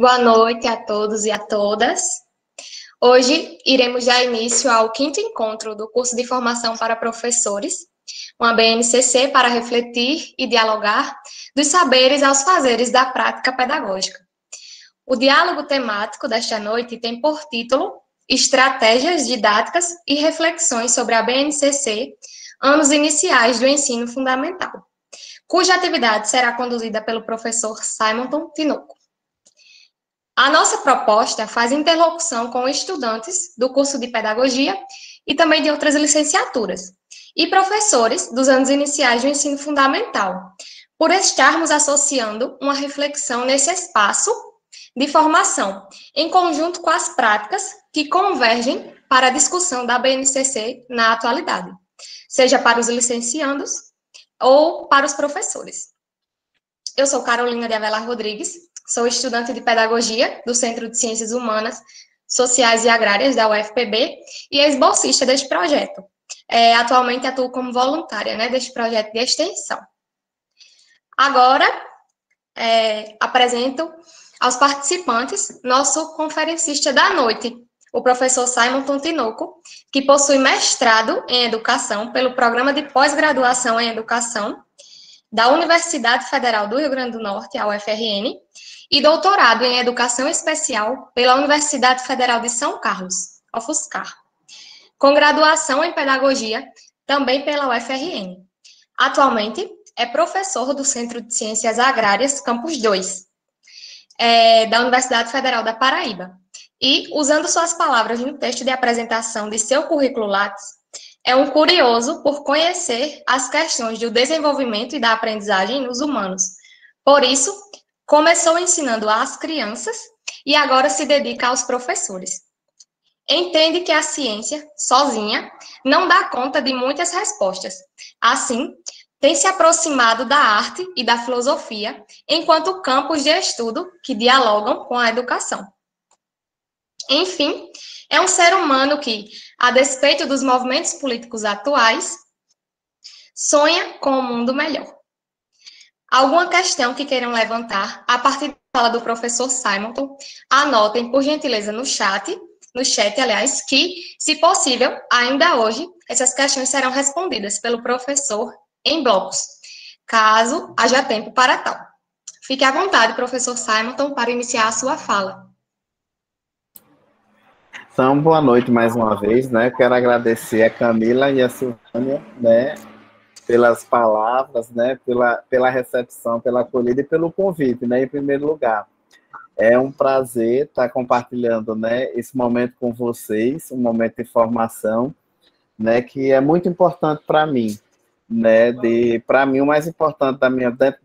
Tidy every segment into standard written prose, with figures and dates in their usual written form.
Boa noite a todos e a todas. Hoje iremos dar início ao quinto encontro do curso de formação para professores, uma BNCC para refletir e dialogar dos saberes aos fazeres da prática pedagógica. O diálogo temático desta noite tem por título Estratégias didáticas e reflexões sobre a BNCC, anos iniciais do ensino fundamental, cuja atividade será conduzida pelo professor Simonton Tinoco. A nossa proposta faz interlocução com estudantes do curso de Pedagogia e também de outras licenciaturas, e professores dos anos iniciais do ensino fundamental, por estarmos associando uma reflexão nesse espaço de formação, em conjunto com as práticas que convergem para a discussão da BNCC na atualidade, seja para os licenciandos ou para os professores. Eu sou Carolina de Avelar Rodrigues, sou estudante de Pedagogia do Centro de Ciências Humanas, Sociais e Agrárias da UFPB e ex-bolsista deste projeto. Atualmente atuo como voluntária deste projeto de extensão. Agora, apresento aos participantes nosso conferencista da noite, o professor Simonton Tinoco, que possui mestrado em Educação pelo Programa de Pós-Graduação em Educação da Universidade Federal do Rio Grande do Norte, a UFRN, e doutorado em Educação Especial pela Universidade Federal de São Carlos, UFSCar, com graduação em Pedagogia também pela UFRN. Atualmente, é professor do Centro de Ciências Agrárias, Campus 2, da Universidade Federal da Paraíba. E, usando suas palavras no texto de apresentação de seu currículo Lattes, é um curioso por conhecer as questões do desenvolvimento e da aprendizagem nos humanos. Por isso, começou ensinando às crianças e agora se dedica aos professores. Entende que a ciência, sozinha, não dá conta de muitas respostas. Assim, tem se aproximado da arte e da filosofia enquanto campos de estudo que dialogam com a educação. Enfim, é um ser humano que, a despeito dos movimentos políticos atuais, sonha com um mundo melhor. Alguma questão que queiram levantar a partir da fala do professor Simonton, anotem, por gentileza, no chat, que, se possível, ainda hoje, essas questões serão respondidas pelo professor em blocos, caso haja tempo para tal. Fique à vontade, professor Simonton, para iniciar a sua fala. Então, boa noite mais uma vez, Quero agradecer a Camila e a Silvânia, pelas palavras, pela recepção, pela acolhida e pelo convite, em primeiro lugar. É um prazer estar compartilhando, esse momento com vocês, um momento de formação, que é muito importante para mim, Para mim, o mais importante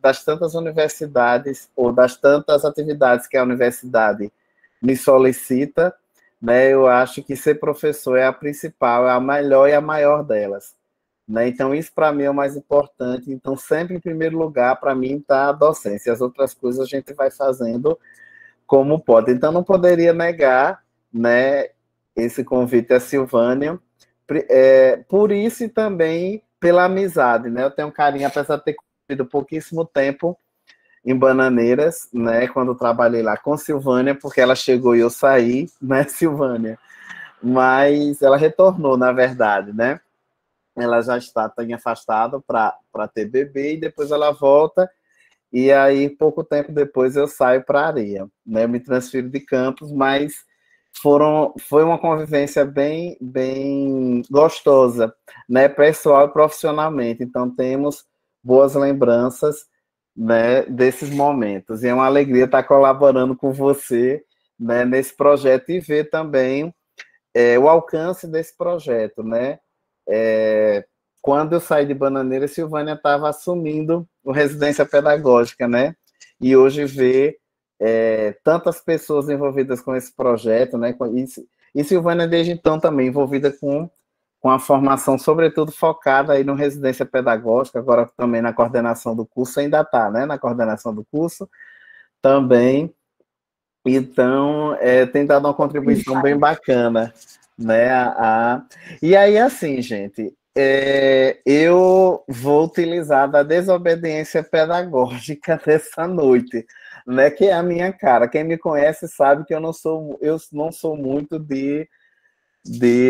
das tantas universidades ou das tantas atividades que a universidade me solicita, eu acho que ser professor é a principal, é a melhor e a maior delas. Então, isso para mim é o mais importante. Então, sempre em primeiro lugar, para mim, está a docência. As outras coisas a gente vai fazendo como pode. Então, não poderia negar esse convite à Silvânia, por isso e também pela amizade. Eu tenho um carinho, apesar de ter cumprido pouquíssimo tempo em Bananeiras, quando trabalhei lá com Silvânia, porque ela chegou e eu saí, Silvânia? Mas ela retornou, na verdade, Ela já está afastada para ter bebê, e depois ela volta, e aí, pouco tempo depois, eu saio para a Areia. Eu me transfiro de Campos, mas foi uma convivência bem gostosa, pessoal e profissionalmente. Então, temos boas lembranças, desses momentos. E é uma alegria estar colaborando com você, nesse projeto e ver também o alcance desse projeto, Quando eu saí de Bananeira, Silvânia estava assumindo o Residência Pedagógica, E hoje ver tantas pessoas envolvidas com esse projeto, E Silvânia, desde então, também envolvida com a formação, sobretudo focada aí no Residência Pedagógica, agora também na coordenação do curso, ainda está, Na coordenação do curso também. Então, tem dado uma contribuição bem bacana, E aí, assim, gente, eu vou utilizar da desobediência pedagógica dessa noite, né? Que é a minha cara. Quem me conhece sabe que eu não sou muito de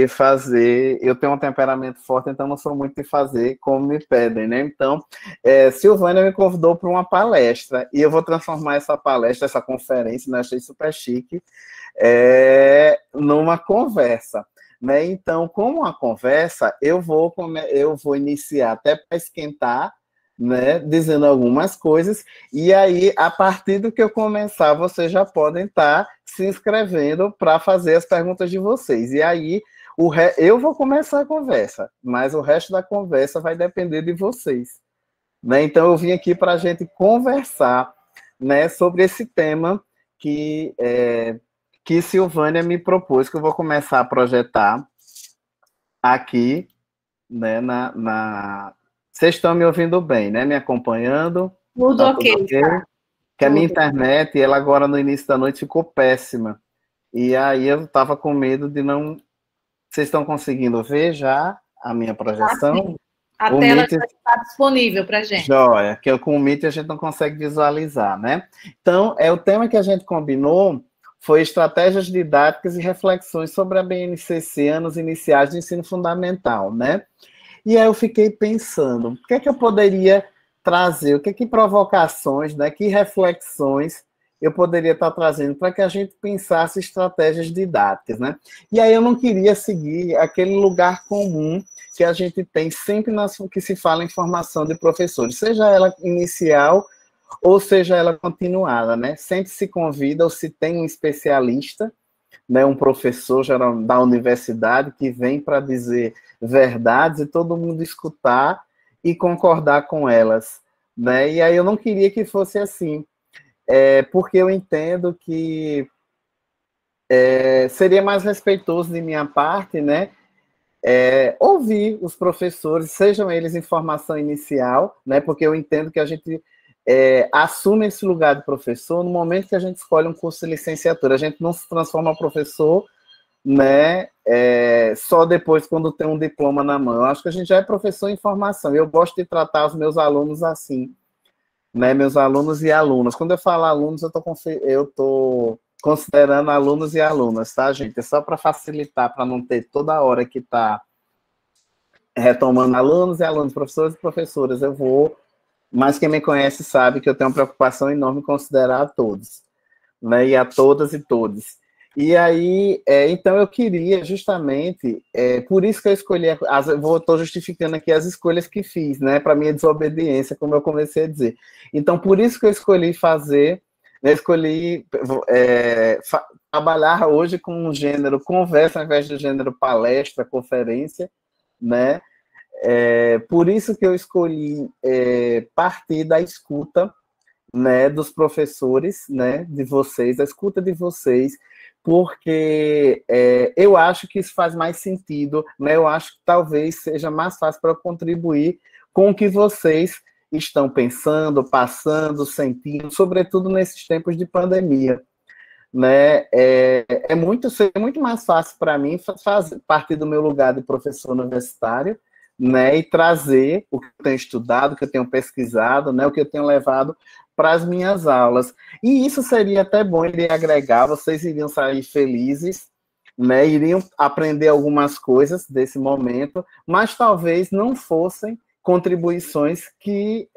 fazer. Eu tenho um temperamento forte, então não sou muito de fazer como me pedem, né? Então, Silvânia me convidou para uma palestra e eu vou transformar essa palestra, essa conferência, né? Achei super chique, numa conversa. Né? Então, como uma conversa, eu vou iniciar até para esquentar, né? Dizendo algumas coisas, e aí, a partir do que eu começar, vocês já podem estar se inscrevendo para fazer as perguntas de vocês. E aí, eu vou começar a conversa, mas o resto da conversa vai depender de vocês. Né? Então, eu vim aqui para a gente conversar, né, sobre esse tema que Silvânia me propôs, que eu vou começar a projetar aqui, né, Vocês estão me ouvindo bem, né? Me acompanhando? Tudo tá ok. Tudo okay? Tá. Que a minha internet, ela agora no início da noite ficou péssima. E aí eu estava com medo de não... Vocês estão conseguindo ver já a minha projeção? A tela já está disponível para a gente. Joia, que com o Meet a gente não consegue visualizar, né? Então, o tema que a gente combinou foi estratégias didáticas e reflexões sobre a BNCC, anos iniciais de ensino fundamental, né? E aí eu fiquei pensando, o que é que eu poderia trazer, o que é que provocações, né, que reflexões eu poderia estar trazendo para que a gente pensasse estratégias didáticas, né? E aí eu não queria seguir aquele lugar comum que a gente tem sempre que se fala em formação de professores, seja ela inicial ou seja ela continuada, né? Sempre se convida ou se tem um especialista, né, um professor geral da universidade que vem para dizer verdades e todo mundo escutar e concordar com elas, né? E aí eu não queria que fosse assim, porque eu entendo que seria mais respeitoso de minha parte, né? Ouvir os professores, sejam eles em formação inicial, né? Porque eu entendo que a gente assume esse lugar de professor no momento que a gente escolhe um curso de licenciatura. A gente não se transforma professor, né, só depois quando tem um diploma na mão. Eu acho que a gente já é professor em formação. Eu gosto de tratar os meus alunos assim, né, meus alunos e alunas. Quando eu falo alunos, eu tô considerando alunos e alunas, tá, gente? É só para facilitar, para não ter toda hora que está retomando alunos e alunos, professores e professoras. Mas quem me conhece sabe que eu tenho uma preocupação enorme em considerar a todos, né? E a todas e todos. E aí, então eu queria justamente, por isso que eu escolhi, estou justificando aqui as escolhas que fiz, né? Para minha desobediência, como eu comecei a dizer. Então, por isso que eu escolhi trabalhar hoje com um gênero conversa, ao invés do gênero palestra, conferência, né? Por isso que eu escolhi partir da escuta, né, dos professores, né, de vocês, a escuta de vocês, porque eu acho que isso faz mais sentido, né, eu acho que talvez seja mais fácil para eu contribuir com o que vocês estão pensando, passando, sentindo, sobretudo nesses tempos de pandemia. Né, seria muito mais fácil para mim partir do meu lugar de professor universitário, né, e trazer o que eu tenho estudado, o que eu tenho pesquisado, né, o que eu tenho levado para as minhas aulas. E isso seria até bom, ele ia agregar, vocês iriam sair felizes, né, iriam aprender algumas coisas desse momento, mas talvez não fossem contribuições que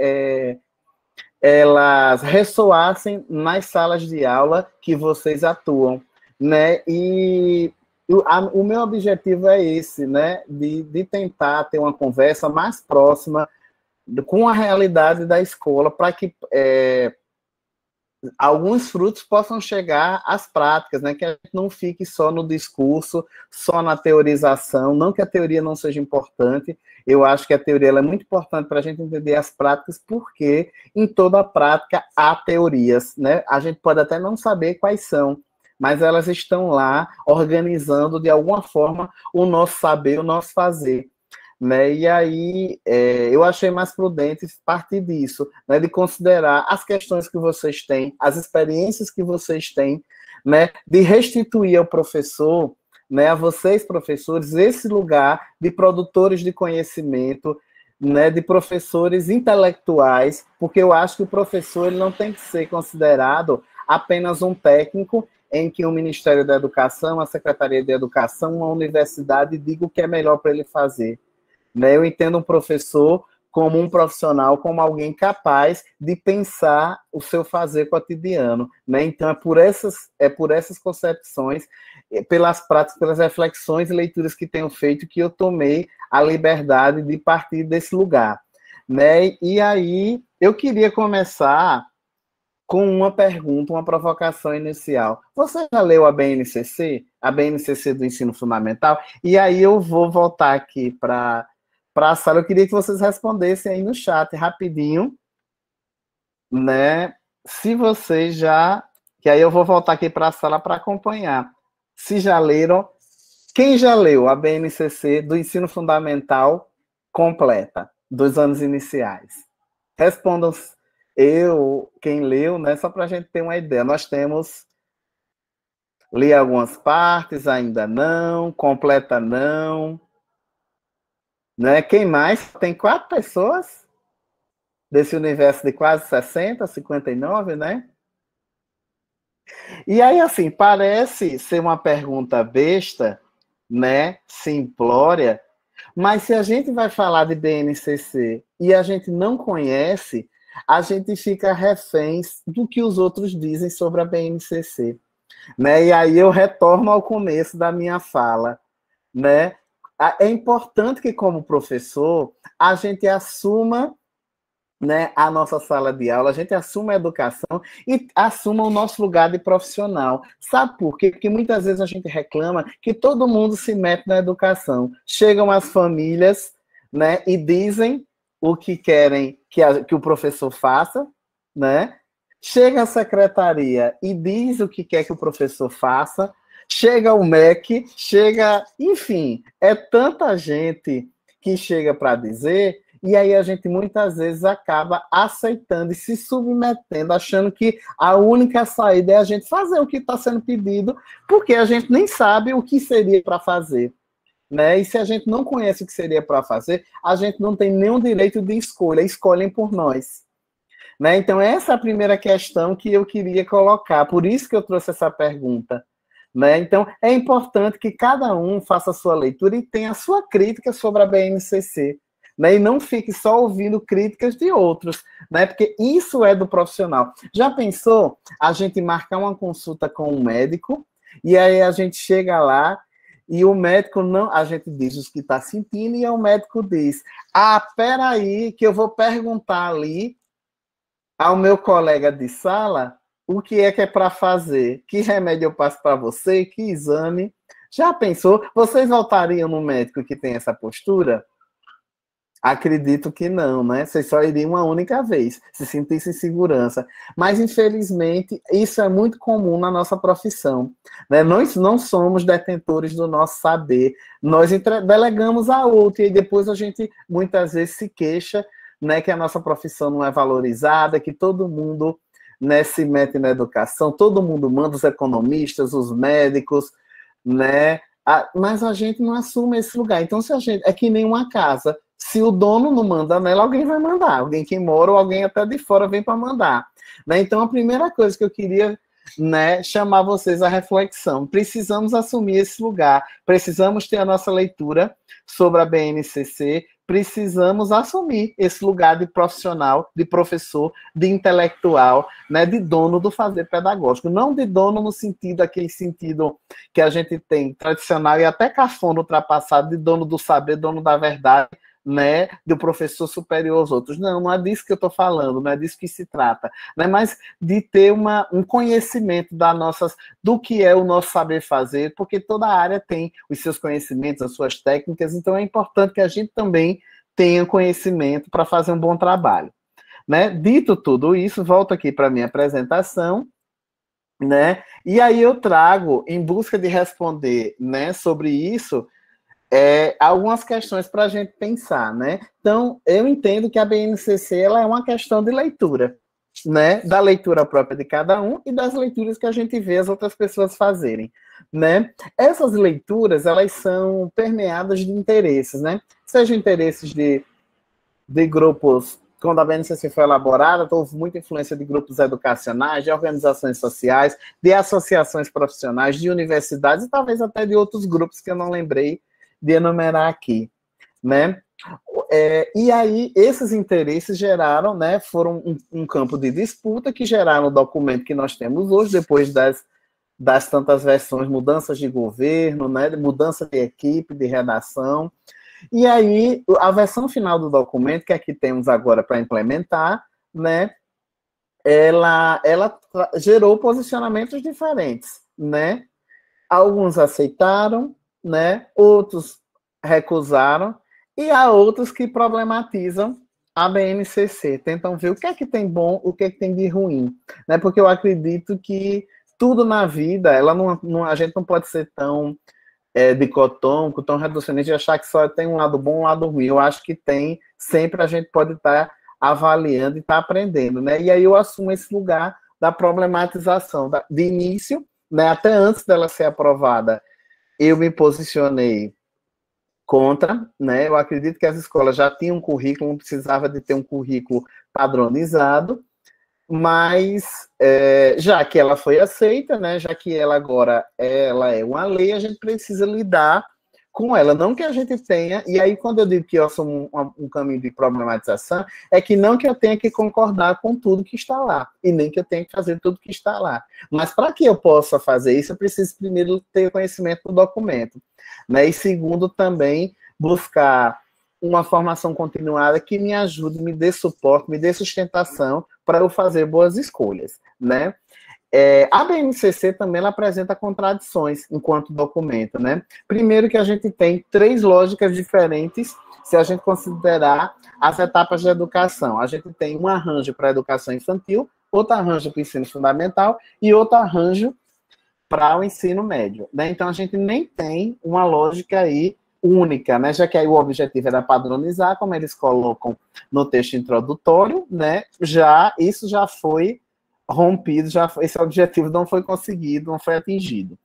elas ressoassem nas salas de aula que vocês atuam, né? E o meu objetivo é esse, né? De tentar ter uma conversa mais próxima com a realidade da escola, para que alguns frutos possam chegar às práticas, né? Que a gente não fique só no discurso, só na teorização, não que a teoria não seja importante, eu acho que a teoria é muito importante para a gente entender as práticas, porque em toda prática há teorias, né? A gente pode até não saber quais são, mas elas estão lá organizando de alguma forma o nosso saber, o nosso fazer. Né? E aí eu achei mais prudente partir disso, né? De considerar as questões que vocês têm, as experiências que vocês têm, né? De restituir ao professor, né, a vocês, professores, esse lugar de produtores de conhecimento, né, de professores intelectuais, porque eu acho que o professor ele não tem que ser considerado apenas um técnico em que o Ministério da Educação, a Secretaria de Educação, uma universidade diga o que é melhor para ele fazer. Né? Eu entendo um professor como um profissional, como alguém capaz de pensar o seu fazer cotidiano. Né? Então, é por essas concepções, pelas práticas, pelas reflexões e leituras que tenho feito, que eu tomei a liberdade de partir desse lugar. Né? E aí, eu queria começar com uma pergunta, uma provocação inicial. Você já leu a BNCC? A BNCC do Ensino Fundamental? E aí eu vou voltar aqui para a sala. Eu queria que vocês respondessem aí no chat, rapidinho, né? Se vocês já... Que aí eu vou voltar aqui para a sala para acompanhar. Se já leram... Quem já leu a BNCC do Ensino Fundamental completa, dos anos iniciais? Respondam quem leu, né? Só para a gente ter uma ideia. Nós temos... Li algumas partes, ainda não. Completa não. Né? Quem mais? Tem 4 pessoas desse universo de quase 60, 59, né? E aí, assim, parece ser uma pergunta besta, né? Simplória, mas se a gente vai falar de BNCC e a gente não conhece, a gente fica reféns do que os outros dizem sobre a BNCC, né? E aí eu retorno ao começo da minha fala, né? É importante que, como professor, a gente assuma, né, a nossa sala de aula, a gente assuma a educação e assuma o nosso lugar de profissional. Sabe por quê? Porque muitas vezes a gente reclama que todo mundo se mete na educação. Chegam as famílias, né, e dizem o que querem que o professor faça, né? Chega a secretaria e diz o que quer que o professor faça. Chega o MEC, enfim, é tanta gente que chega para dizer, e aí a gente muitas vezes acaba aceitando e se submetendo, achando que a única saída é a gente fazer o que está sendo pedido, porque a gente nem sabe o que seria para fazer. Né? E se a gente não conhece o que seria para fazer, a gente não tem nenhum direito de escolha, escolhem por nós. Né? Então, essa é a primeira questão que eu queria colocar, por isso que eu trouxe essa pergunta. Né? Então, é importante que cada um faça a sua leitura e tenha a sua crítica sobre a BNCC, né? E não fique só ouvindo críticas de outros, né? Porque isso é do profissional. Já pensou a gente marcar uma consulta com um médico e aí a gente chega lá e o médico não... A gente diz o que está sentindo e o médico diz: peraí, que eu vou perguntar ali ao meu colega de sala o que é para fazer, que remédio eu passo para você, que exame. Já pensou? Vocês voltariam no médico que tem essa postura? Acredito que não, né? Vocês só iriam uma única vez, se sentissem segurança. Mas, infelizmente, isso é muito comum na nossa profissão. Né? Nós não somos detentores do nosso saber. Nós delegamos a outro e depois a gente, muitas vezes, se queixa, né, que a nossa profissão não é valorizada, que todo mundo, né, se mete na educação, todo mundo manda, os economistas, os médicos, né? Mas a gente não assume esse lugar. Então, se a gente... É que nem uma casa. Se o dono não manda nela, alguém vai mandar. Alguém que mora ou alguém até de fora vem para mandar. Né? Então, a primeira coisa que eu queria, né, chamar vocês à reflexão. Precisamos assumir esse lugar. Precisamos ter a nossa leitura sobre a BNCC. Precisamos assumir esse lugar de profissional, de professor, de intelectual, né, de dono do fazer pedagógico. Não de dono no sentido, aquele sentido que a gente tem tradicional e até cafona, ultrapassado, de dono do saber, dono da verdade, né, do professor superior aos outros. Não, não é disso que eu estou falando, não é disso que se trata, né, mas de ter um conhecimento do que é o nosso saber fazer, porque toda área tem os seus conhecimentos, as suas técnicas, então é importante que a gente também tenha conhecimento para fazer um bom trabalho. Né? Dito tudo isso, volto aqui para a minha apresentação, né, e aí eu trago, em busca de responder, né, sobre isso, algumas questões para a gente pensar, né? Então, eu entendo que a BNCC ela é uma questão de leitura, né? Da leitura própria de cada um e das leituras que a gente vê as outras pessoas fazerem. né? Essas leituras, elas são permeadas de interesses, né? Sejam interesses de grupos, quando a BNCC foi elaborada, houve muita influência de grupos educacionais, de organizações sociais, de associações profissionais, de universidades e talvez até de outros grupos que eu não lembrei de enumerar aqui, né? E aí, esses interesses geraram, né, foram um campo de disputa que geraram o documento que nós temos hoje, depois das tantas versões, mudanças de governo, né, mudança de equipe, de redação. E aí, a versão final do documento, que aqui temos agora para implementar, né, ela gerou posicionamentos diferentes, né? Alguns aceitaram, né? Outros recusaram, e há outros que problematizam a BNCC, tentam ver o que é que tem bom, o que é que tem de ruim, né? Porque eu acredito que tudo na vida, a gente não pode ser tão dicotômico, tão reducionista de achar que só tem um lado bom e um lado ruim. Eu acho que sempre a gente pode estar avaliando e estar aprendendo, né? E aí eu assumo esse lugar da problematização. De início, né, até antes dela ser aprovada, eu me posicionei contra, né? Eu acredito que as escolas já tinham um currículo, não precisava de ter um currículo padronizado, mas já que ela foi aceita, né, já que ela agora ela é uma lei, a gente precisa lidar com ela, não que a gente tenha, e aí quando eu digo que eu sou um caminho de problematização, é que não que eu tenha que concordar com tudo que está lá, e nem que eu tenha que fazer tudo que está lá, mas para que eu possa fazer isso, eu preciso primeiro ter conhecimento do documento, né, e segundo também buscar uma formação continuada que me ajude, me dê suporte, me dê sustentação para eu fazer boas escolhas, né? A BNCC também ela apresenta contradições enquanto documento, né? Primeiro que a gente tem 3 lógicas diferentes se a gente considerar as etapas de educação. A gente tem um arranjo para a educação infantil, outro arranjo para o ensino fundamental e outro arranjo para o ensino médio, né? Então a gente nem tem uma lógica aí única, né? Já que aí o objetivo era padronizar, como eles colocam no texto introdutório, né? Isso já foi rompido, esse objetivo não foi conseguido, não foi atingido,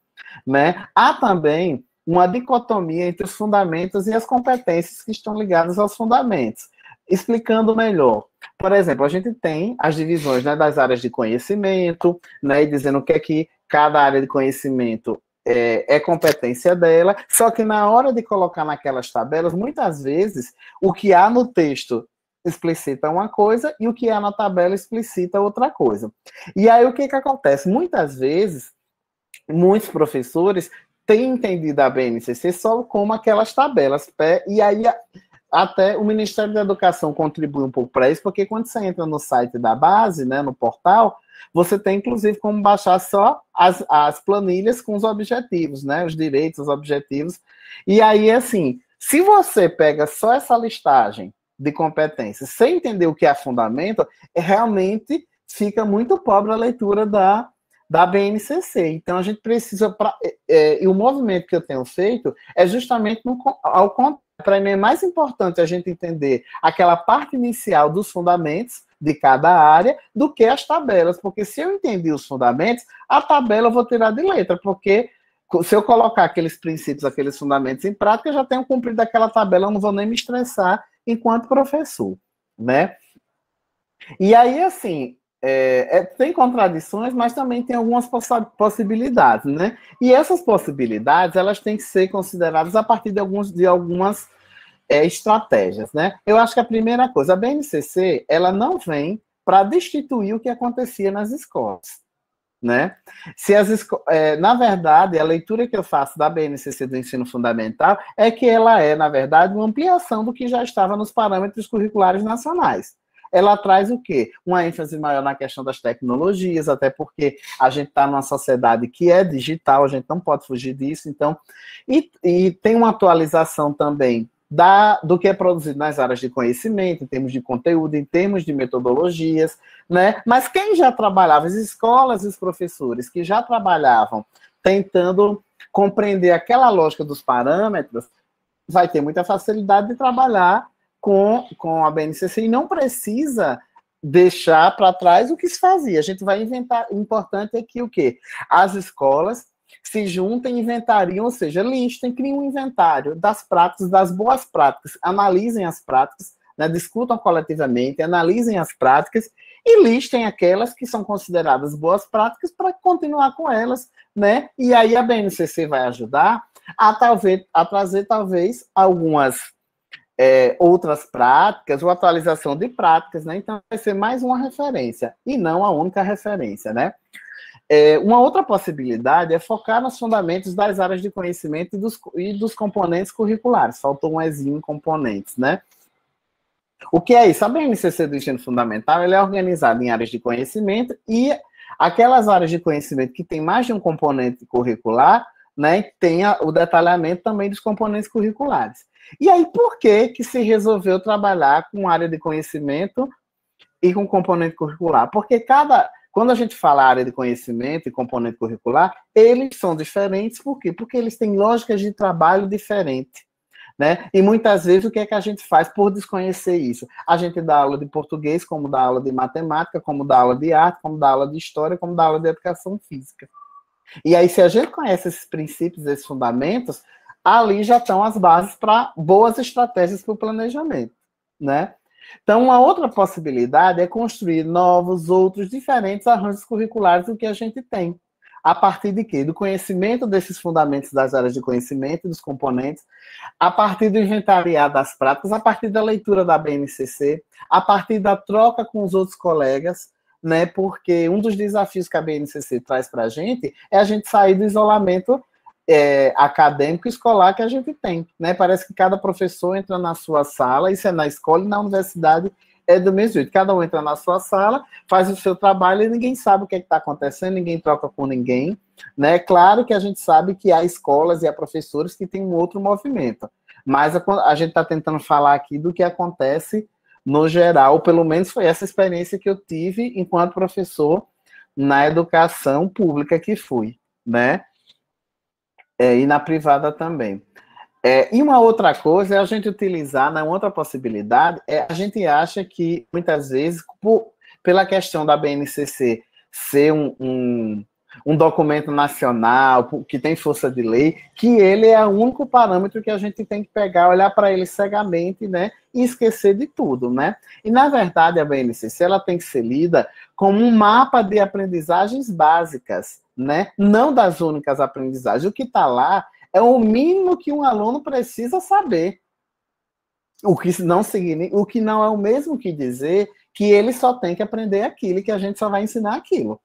né? Há também uma dicotomia entre os fundamentos e as competências que estão ligadas aos fundamentos. Explicando melhor, por exemplo, a gente tem as divisões, né, das áreas de conhecimento, né, e dizendo o que é que cada área de conhecimento é competência dela, só que na hora de colocar naquelas tabelas, muitas vezes, o que há no texto explicita uma coisa e o que há na tabela explicita outra coisa. E aí o que acontece? Muitas vezes, muitos professores têm entendido a BNCC só como aquelas tabelas, e aí até o Ministério da Educação contribui um pouco para isso, porque quando você entra no site da base, né, no portal, você tem, inclusive, como baixar só as planilhas com os objetivos, né? Os direitos, os objetivos. E aí, assim, se você pega só essa listagem de competências sem entender o que é fundamento, realmente fica muito pobre a leitura da BNCC. Então, a gente precisa... e o movimento que eu tenho feito é justamente ao contrário. Para mim, é mais importante a gente entender aquela parte inicial dos fundamentos de cada área do que as tabelas, porque se eu entendi os fundamentos, a tabela eu vou tirar de letra, porque se eu colocar aqueles princípios, aqueles fundamentos em prática, eu já tenho cumprido aquela tabela, eu não vou nem me estressar enquanto professor, né? E aí, assim, tem contradições, mas também tem algumas possibilidades, né? E essas possibilidades, elas têm que ser consideradas a partir de algumas estratégias, né? Eu acho que a primeira coisa, a BNCC, ela não vem para destituir o que acontecia nas escolas, né? Na verdade, a leitura que eu faço da BNCC do ensino fundamental é que ela é, na verdade, uma ampliação do que já estava nos parâmetros curriculares nacionais. Ela traz o quê? Uma ênfase maior na questão das tecnologias, até porque a gente está numa sociedade que é digital, a gente não pode fugir disso, então, e tem uma atualização também do que é produzido nas áreas de conhecimento, em termos de conteúdo, em termos de metodologias, né? Mas quem já trabalhava, as escolas e os professores que já trabalhavam tentando compreender aquela lógica dos parâmetros, vai ter muita facilidade de trabalhar com a BNCC e não precisa deixar para trás o que se fazia. A gente vai inventar. O importante é que o quê? As escolas se juntem e inventariam, ou seja, listem, criem um inventário das práticas, das boas práticas, analisem as práticas, né, discutam coletivamente, analisem as práticas e listem aquelas que são consideradas boas práticas para continuar com elas, né? E aí a BNCC vai ajudar a trazer talvez algumas outras práticas ou atualização de práticas, né? Então vai ser mais uma referência e não a única referência, né? Uma outra possibilidade é focar nos fundamentos das áreas de conhecimento e dos componentes curriculares. Faltou um ezinho em componentes, né? O que é isso? A BNCC do ensino fundamental ela é organizada em áreas de conhecimento e aquelas áreas de conhecimento que tem mais de um componente curricular, né, tem o detalhamento também dos componentes curriculares. E aí, por que se resolveu trabalhar com área de conhecimento e com componente curricular? Porque quando a gente fala área de conhecimento e componente curricular, eles são diferentes, por quê? Porque eles têm lógicas de trabalho diferentes, né? E muitas vezes o que é que a gente faz por desconhecer isso? A gente dá aula de português, como dá aula de matemática, como dá aula de arte, como dá aula de história, como dá aula de educação física. E aí, se a gente conhece esses princípios, esses fundamentos, ali já estão as bases para boas estratégias para o planejamento, né? Então, uma outra possibilidade é construir novos, outros, diferentes arranjos curriculares do que a gente tem. A partir de quê? Do conhecimento desses fundamentos das áreas de conhecimento, dos componentes, a partir do inventariar das práticas, a partir da leitura da BNCC, a partir da troca com os outros colegas, né? Porque um dos desafios que a BNCC traz para a gente é a gente sair do isolamento acadêmico e escolar que a gente tem, né? Parece que cada professor entra na sua sala, isso é na escola e na universidade é do mesmo jeito. Cada um entra na sua sala, faz o seu trabalho e ninguém sabe o que está acontecendo, ninguém troca com ninguém, né? Claro que a gente sabe que há escolas e há professores que têm um outro movimento, mas a gente está tentando falar aqui do que acontece no geral, pelo menos foi essa experiência que eu tive enquanto professor na educação pública que fui, né? E na privada também. E uma outra coisa é a gente utilizar, uma outra possibilidade, a gente acha que, muitas vezes, pela questão da BNCC ser um documento nacional, que tem força de lei, que ele é o único parâmetro que a gente tem que pegar, olhar para ele cegamente, né, e esquecer de tudo, né? E, na verdade, a BNCC ela tem que ser lida como um mapa de aprendizagens básicas, né? Não das únicas aprendizagens. O que está lá é o mínimo que um aluno precisa saber. O que não é o mesmo que dizer que ele só tem que aprender aquilo e que a gente só vai ensinar aquilo.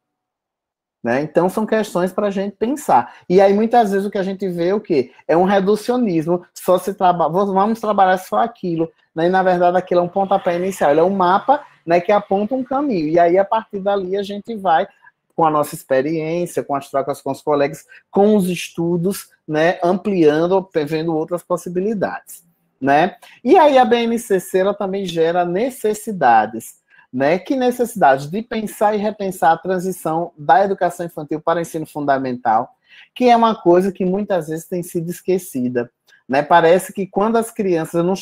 Né? Então, são questões para a gente pensar. E aí, muitas vezes, o que a gente vê é o quê? É um reducionismo, vamos trabalhar só aquilo. Né? E, na verdade, aquilo é um pontapé inicial. Ele é um mapa, né, que aponta um caminho. E aí, a partir dali, a gente vai, com a nossa experiência, com as trocas com os colegas, com os estudos, né, ampliando, vendo outras possibilidades. Né? E aí, a BNCC ela também gera necessidades. Né? Que necessidade de pensar e repensar a transição da educação infantil para o ensino fundamental, que é uma coisa que muitas vezes tem sido esquecida. Né? Parece que quando as crianças, eu não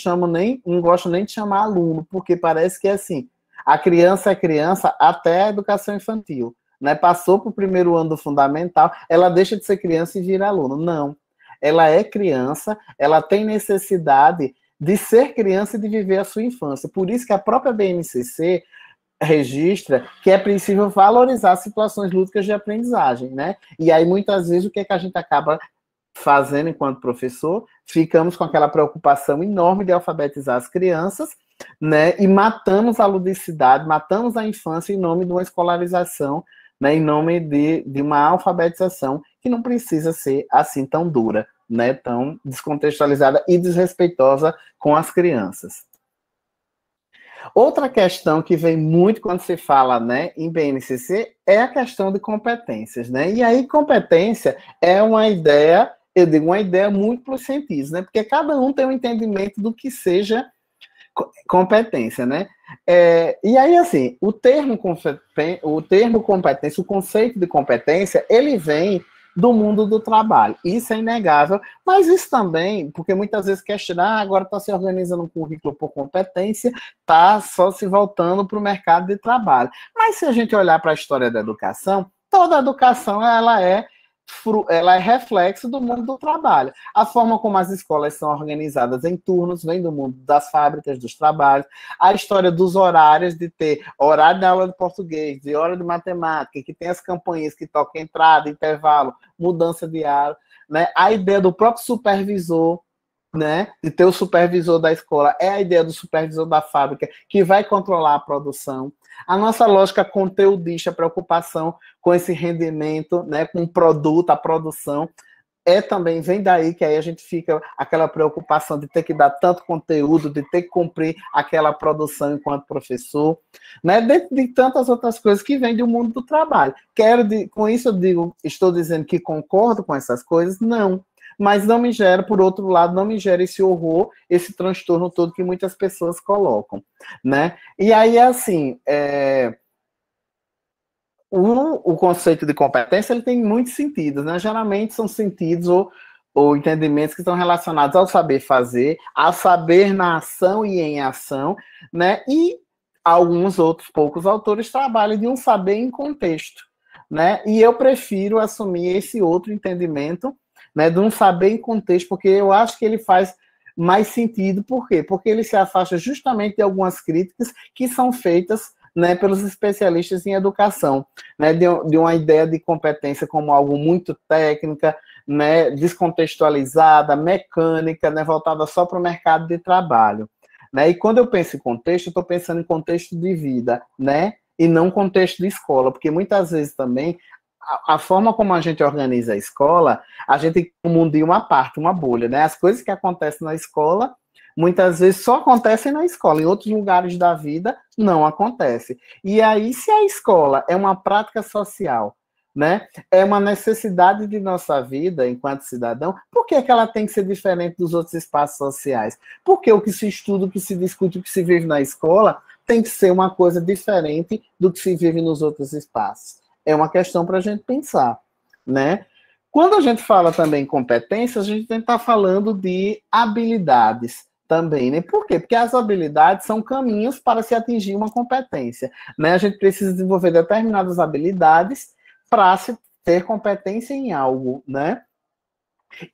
gosto nem de chamar aluno, porque parece que é assim, a criança é criança até a educação infantil. Né? Passou para o primeiro ano do fundamental, ela deixa de ser criança e vira aluno. Não. Ela é criança, ela tem necessidade de ser criança e de viver a sua infância. Por isso que a própria BNCC registra que é preciso valorizar situações lúdicas de aprendizagem, né? E aí, muitas vezes, o que é que a gente acaba fazendo enquanto professor? Ficamos com aquela preocupação enorme de alfabetizar as crianças, né? E matamos a ludicidade, matamos a infância em nome de uma escolarização, né? Em nome de uma alfabetização que não precisa ser assim tão dura, né? Tão descontextualizada e desrespeitosa com as crianças. Outra questão que vem muito quando se fala, né, em BNCC é a questão de competências, né? E aí competência é uma ideia, eu digo uma ideia muito para os cientistas, né? Porque cada um tem um entendimento do que seja competência, né? E aí, assim, o termo competência, o conceito de competência, ele vem do mundo do trabalho. Isso é inegável, mas isso também, porque muitas vezes questionar, agora está se organizando um currículo por competência, está só se voltando para o mercado de trabalho. Mas se a gente olhar para a história da educação, toda a educação ela é ela é reflexo do mundo do trabalho. A forma como as escolas são organizadas em turnos vem do mundo das fábricas, dos trabalhos. A história dos horários, de ter horário da aula de português, de hora de matemática, que tem as campainhas que tocam entrada, intervalo, mudança de aula, né? A ideia do próprio supervisor, né, de ter o supervisor da escola, é a ideia do supervisor da fábrica, que vai controlar a produção. A nossa lógica conteudista, a preocupação com esse rendimento, né, com o produto, a produção, também vem daí que aí a gente fica aquela preocupação de ter que dar tanto conteúdo, de ter que cumprir aquela produção enquanto professor, né, de tantas outras coisas que vêm do mundo do trabalho. Com isso eu digo, estou dizendo que concordo com essas coisas? Não. Mas não me gera, por outro lado, não me gera esse horror, esse transtorno todo que muitas pessoas colocam, né? E aí, assim, o conceito de competência, ele tem muitos sentidos, né? Geralmente são sentidos ou entendimentos que estão relacionados ao saber fazer, ao saber na ação e em ação, né? E alguns outros poucos autores trabalham de um saber em contexto, né? E eu prefiro assumir esse outro entendimento, né, de um saber em contexto, porque eu acho que ele faz mais sentido. Por quê? Porque ele se afasta justamente de algumas críticas que são feitas, né, pelos especialistas em educação, né, de uma ideia de competência como algo muito técnica, né, descontextualizada, mecânica, né, voltada só para o mercado de trabalho. Né? E quando eu penso em contexto, eu estou pensando em contexto de vida, né, e não contexto de escola, porque muitas vezes também a forma como a gente organiza a escola, a gente tem um mundinho, uma parte, uma bolha, né? As coisas que acontecem na escola, muitas vezes só acontecem na escola, em outros lugares da vida não acontece. E aí, se a escola é uma prática social, né? É uma necessidade de nossa vida enquanto cidadão, por que ela tem que ser diferente dos outros espaços sociais? Porque o que se estuda, o que se discute, o que se vive na escola tem que ser uma coisa diferente do que se vive nos outros espaços. É uma questão para a gente pensar, né? Quando a gente fala também em competências, a gente tem que estar falando de habilidades também, né? Por quê? Porque as habilidades são caminhos para se atingir uma competência, né? A gente precisa desenvolver determinadas habilidades para se ter competência em algo, né?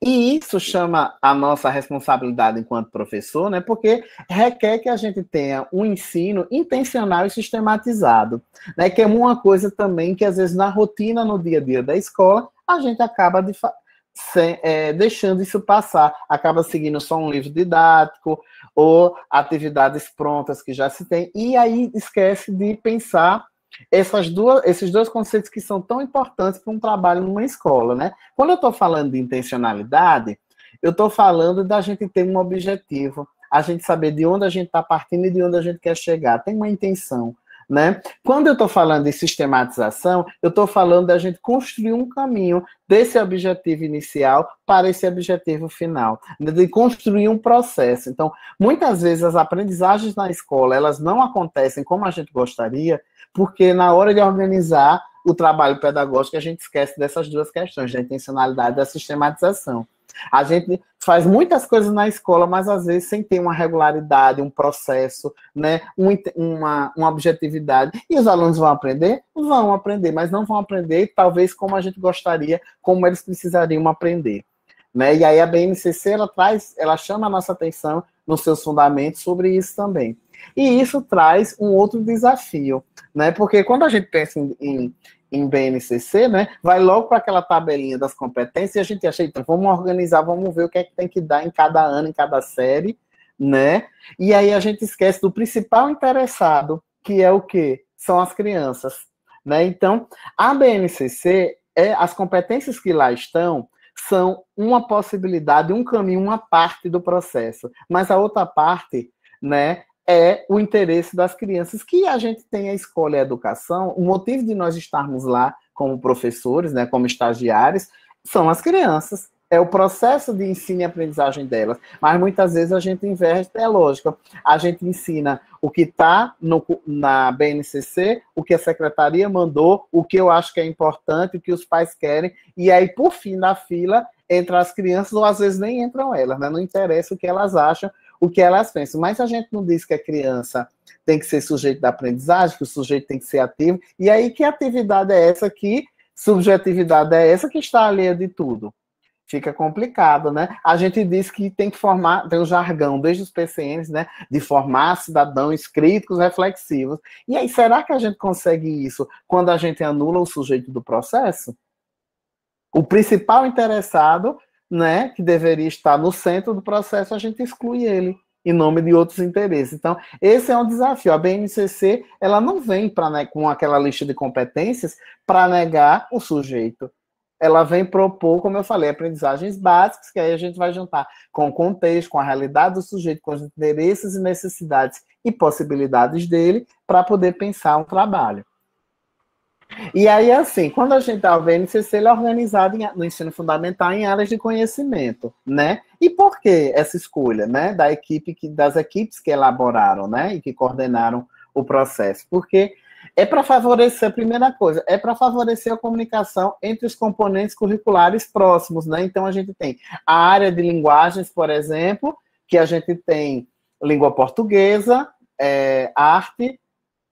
E isso chama a nossa responsabilidade enquanto professor, né? Porque requer que a gente tenha um ensino intencional e sistematizado, né? Que é uma coisa também que, às vezes, na rotina, no dia a dia da escola, a gente acaba deixando isso passar, acaba seguindo só um livro didático ou atividades prontas que já se tem, e aí esquece de pensar esses dois conceitos que são tão importantes para um trabalho numa escola, né? Quando eu estou falando de intencionalidade, eu estou falando da gente ter um objetivo, a gente saber de onde a gente está partindo e de onde a gente quer chegar, tem uma intenção, né? Quando eu estou falando de sistematização, eu estou falando da gente construir um caminho desse objetivo inicial para esse objetivo final, de construir um processo. Então, muitas vezes as aprendizagens na escola, elas não acontecem como a gente gostaria, porque na hora de organizar o trabalho pedagógico, a gente esquece dessas duas questões, da intencionalidade e da sistematização. A gente faz muitas coisas na escola, mas às vezes sem ter uma regularidade, um processo, né, uma objetividade. E os alunos vão aprender? Vão aprender, mas não vão aprender talvez como a gente gostaria, como eles precisariam aprender. Né? E aí a BNCC, ela chama a nossa atenção nos seus fundamentos sobre isso também. E isso traz um outro desafio, né? Porque quando a gente pensa em BNCC, né, vai logo para aquela tabelinha das competências e a gente acha, então, vamos organizar, vamos ver o que é que tem que dar em cada ano, em cada série, né? E aí a gente esquece do principal interessado, que é o quê? São as crianças, né? Então, a BNCC, as competências que lá estão, são uma possibilidade, um caminho, uma parte do processo. Mas a outra parte, né, é o interesse das crianças, que a gente tem a escola e a educação. O motivo de nós estarmos lá como professores, né, como estagiários, são as crianças. É o processo de ensino e aprendizagem delas. Mas muitas vezes a gente inverte a lógica. A gente ensina o que está na BNCC, o que a secretaria mandou, o que eu acho que é importante, o que os pais querem, e aí, por fim da fila, entram as crianças, ou às vezes nem entram elas, né? Não interessa o que elas acham, o que elas pensam. Mas a gente não diz que a criança tem que ser sujeito da aprendizagem, que o sujeito tem que ser ativo. E aí, que atividade é essa que subjetividade é essa que está alheia de tudo? Fica complicado, né? A gente diz que tem que formar, tem um jargão, desde os PCNs, né? De formar cidadãos críticos, reflexivos. E aí, será que a gente consegue isso quando a gente anula o sujeito do processo? O principal interessado, né, que deveria estar no centro do processo, a gente exclui ele em nome de outros interesses. Então, esse é um desafio. A BNCC, ela não vem né, com aquela lista de competências para negar o sujeito. Ela vem propor, como eu falei, aprendizagens básicas, que aí a gente vai juntar com o contexto, com a realidade do sujeito, com os interesses e necessidades e possibilidades dele, para poder pensar um trabalho. E aí, assim, quando a gente está vendo, o BNCC ele é organizado no ensino fundamental em áreas de conhecimento, né? E por que essa escolha, né, das equipes que elaboraram, né, e que coordenaram o processo? Porque é para favorecer, a primeira coisa, é para favorecer a comunicação entre os componentes curriculares próximos, né? Então, a gente tem a área de linguagens, por exemplo, que a gente tem língua portuguesa, arte,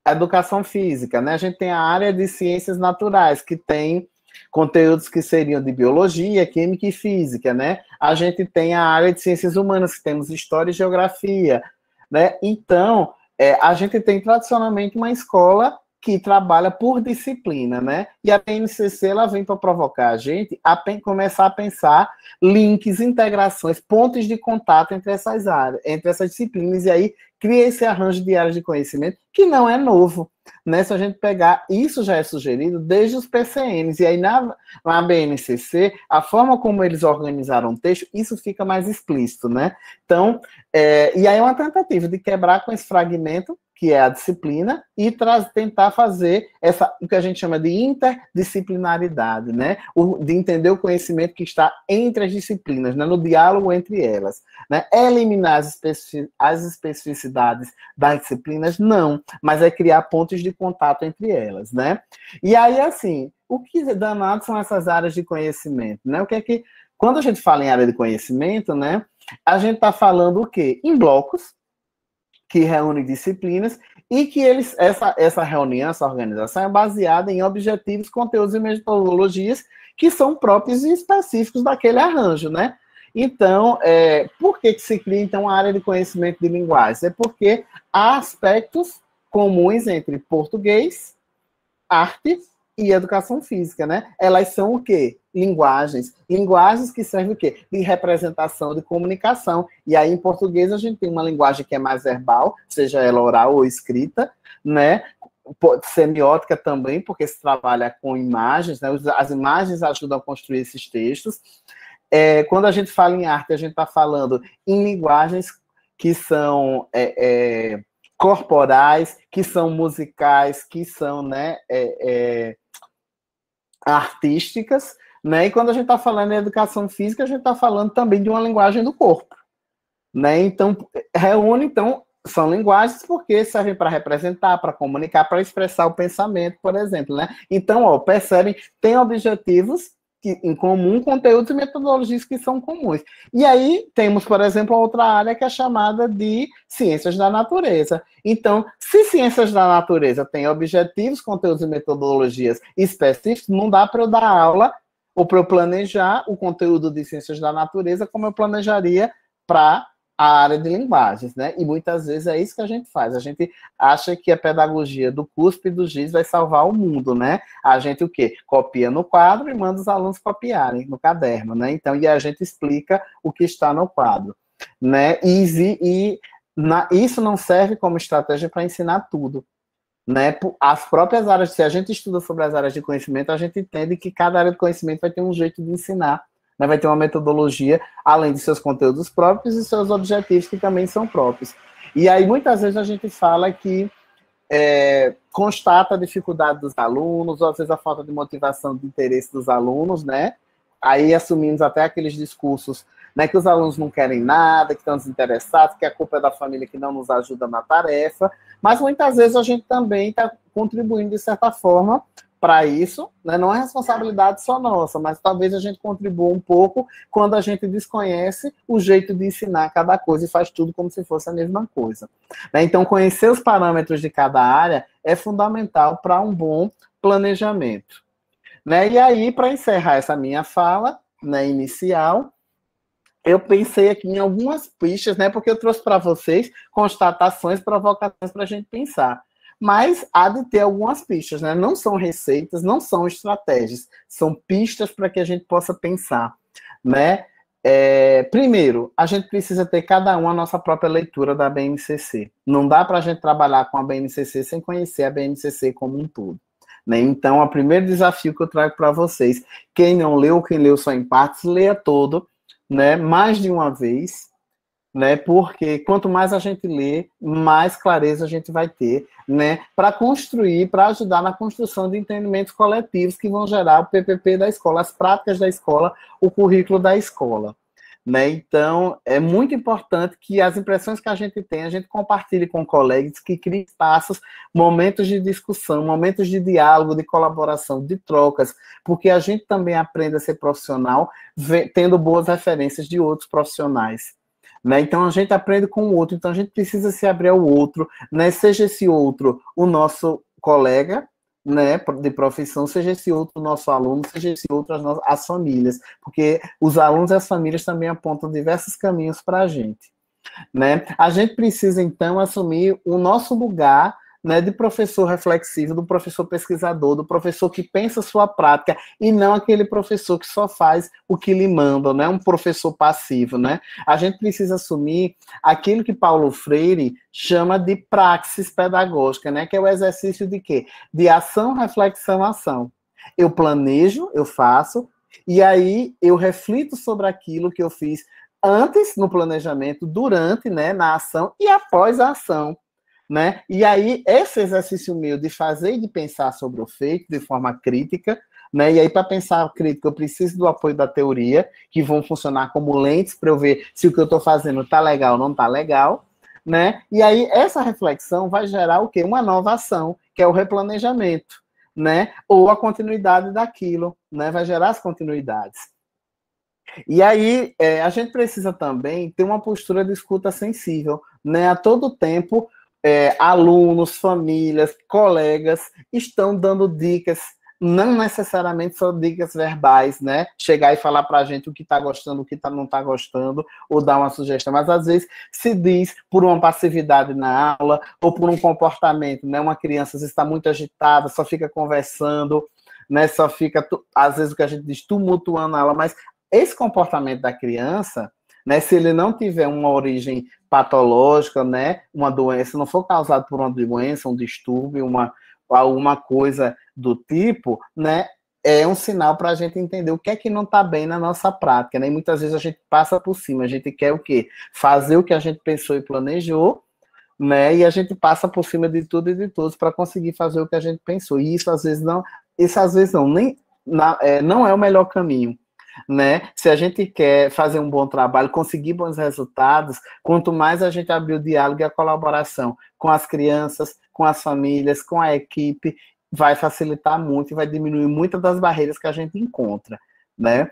educação física, né? A gente tem a área de ciências naturais, que tem conteúdos que seriam de biologia, química e física, né? A gente tem a área de ciências humanas, que temos história e geografia, né? Então, a gente tem tradicionalmente uma escola que trabalha por disciplina, né? E a BNCC, ela vem para provocar a gente a começar a pensar links, integrações, pontos de contato entre essas áreas, entre essas disciplinas, e aí cria esse arranjo de áreas de conhecimento que não é novo, né? Se a gente pegar, isso já é sugerido desde os PCNs, e aí na BNCC, a forma como eles organizaram o texto, isso fica mais explícito, né? Então, e aí é uma tentativa de quebrar com esse fragmento, que é a disciplina, e tentar fazer o que a gente chama de interdisciplinaridade, né? De entender o conhecimento que está entre as disciplinas, né? No diálogo entre elas, né? Eliminar as especificidades das disciplinas, não, mas é criar pontos de contato entre elas, né? E aí, assim, o que danado são essas áreas de conhecimento, né? O que é que, quando a gente fala em área de conhecimento, né, a gente está falando o quê? Em blocos, que reúne disciplinas, e que essa reunião, essa organização é baseada em objetivos, conteúdos e metodologias que são próprios e específicos daquele arranjo, né? Então, por que se cria, então, a área de conhecimento de linguagens? É porque há aspectos comuns entre português, arte e educação física, né? Elas são o quê? Linguagens. Linguagens que servem o quê? De representação, de comunicação. E aí, em português, a gente tem uma linguagem que é mais verbal, seja ela oral ou escrita, né? Semiótica também, porque se trabalha com imagens, né? As imagens ajudam a construir esses textos. Quando a gente fala em arte, a gente está falando em linguagens que são corporais, que são musicais, que são, né, artísticas, né? E quando a gente está falando em educação física, a gente está falando também de uma linguagem do corpo, né? Então, são linguagens porque servem para representar, para comunicar, para expressar o pensamento, por exemplo, né? Então, percebem, tem objetivos em comum, conteúdos e metodologias que são comuns. E aí temos, por exemplo, outra área que é chamada de ciências da natureza. Então, se ciências da natureza têm objetivos, conteúdos e metodologias específicos, não dá para eu dar aula ou para eu planejar o conteúdo de ciências da natureza como eu planejaria para a área de linguagens, né? E muitas vezes é isso que a gente faz. A gente acha que a pedagogia do cuspe e do giz vai salvar o mundo, né? A gente o quê? Copia no quadro e manda os alunos copiarem no caderno, né? Então, e a gente explica o que está no quadro, né? Isso não serve como estratégia para ensinar tudo, né? As próprias áreas, se a gente estuda sobre as áreas de conhecimento, a gente entende que cada área de conhecimento vai ter um jeito de ensinar, né? Vai ter uma metodologia, além de seus conteúdos próprios e seus objetivos que também são próprios. E aí, muitas vezes, a gente fala que constata a dificuldade dos alunos, ou às vezes a falta de motivação, de interesse dos alunos, né? Aí assumimos até aqueles discursos, né, que os alunos não querem nada, que estão desinteressados, que a culpa é da família que não nos ajuda na tarefa, mas muitas vezes a gente também está contribuindo de certa forma para isso, né? Não é responsabilidade só nossa, mas talvez a gente contribua um pouco quando a gente desconhece o jeito de ensinar cada coisa e faz tudo como se fosse a mesma coisa, né? Então, conhecer os parâmetros de cada área é fundamental para um bom planejamento, né? E aí, para encerrar essa minha fala, né, inicial, eu pensei aqui em algumas pistas, né? Porque eu trouxe para vocês constatações, provocações para a gente pensar. Mas há de ter algumas pistas, né? Não são receitas, não são estratégias, são pistas para que a gente possa pensar, né? Primeiro, a gente precisa ter cada um a nossa própria leitura da BNCC. Não dá para a gente trabalhar com a BNCC sem conhecer a BNCC como um todo, né? Então, o primeiro desafio que eu trago para vocês, quem não leu, quem leu só em partes, leia todo, né, mais de uma vez, né, porque quanto mais a gente lê, mais clareza a gente vai ter, né, para construir, para ajudar na construção de entendimentos coletivos que vão gerar o PPP da escola, as práticas da escola, o currículo da escola. Né? Então, é muito importante que as impressões que a gente tem, a gente compartilhe com colegas, que crie espaços, momentos de discussão, momentos de diálogo, de colaboração, de trocas, porque a gente também aprende a ser profissional tendo boas referências de outros profissionais. Né? Então, a gente aprende com o outro, então a gente precisa se abrir ao outro, né? Seja esse outro o nosso colega, né, de profissão, seja esse outro nosso aluno, seja esse outro as famílias, porque os alunos e as famílias também apontam diversos caminhos para a gente, né? A gente precisa, então, assumir o nosso lugar, né, de professor reflexivo, do professor pesquisador, do professor que pensa sua prática, e não aquele professor que só faz o que lhe mandam, né, um professor passivo, né? A gente precisa assumir aquilo que Paulo Freire chama de praxis pedagógica, né, que é o exercício de quê? De ação, reflexão, ação. Eu planejo, eu faço, e aí eu reflito sobre aquilo que eu fiz antes no planejamento, durante, né, na ação e após a ação, né? E aí esse exercício meu de fazer e de pensar sobre o feito de forma crítica, né? E aí para pensar crítica eu preciso do apoio da teoria, que vão funcionar como lentes para eu ver se o que eu estou fazendo está legal ou não está legal, né? E aí essa reflexão vai gerar o quê? Uma nova ação, que é o replanejamento, né? Ou a continuidade daquilo, né? Vai gerar as continuidades. E aí, a gente precisa também ter uma postura de escuta sensível, né? A todo tempo, alunos, famílias, colegas estão dando dicas, não necessariamente só dicas verbais, né? Chegar e falar para a gente o que está gostando, o que não está gostando, ou dar uma sugestão, mas às vezes se diz por uma passividade na aula, ou por um comportamento, né? Uma criança às vezes está muito agitada, só fica conversando, né? Só fica, às vezes o que a gente diz, tumultuando a aula, mas esse comportamento da criança, né, se ele não tiver uma origem patológica, né, uma doença, não for causado por uma doença, um distúrbio, alguma coisa do tipo, né, é um sinal para a gente entender o que é que não está bem na nossa prática, né? E muitas vezes a gente passa por cima, a gente quer o quê? Fazer o que a gente pensou e planejou, né? E a gente passa por cima de tudo e de todos para conseguir fazer o que a gente pensou. E isso às vezes não, não é o melhor caminho. Né? Se a gente quer fazer um bom trabalho, conseguir bons resultados, quanto mais a gente abrir o diálogo e a colaboração com as crianças, com as famílias, com a equipe, vai facilitar muito e vai diminuir muitas das barreiras que a gente encontra, né?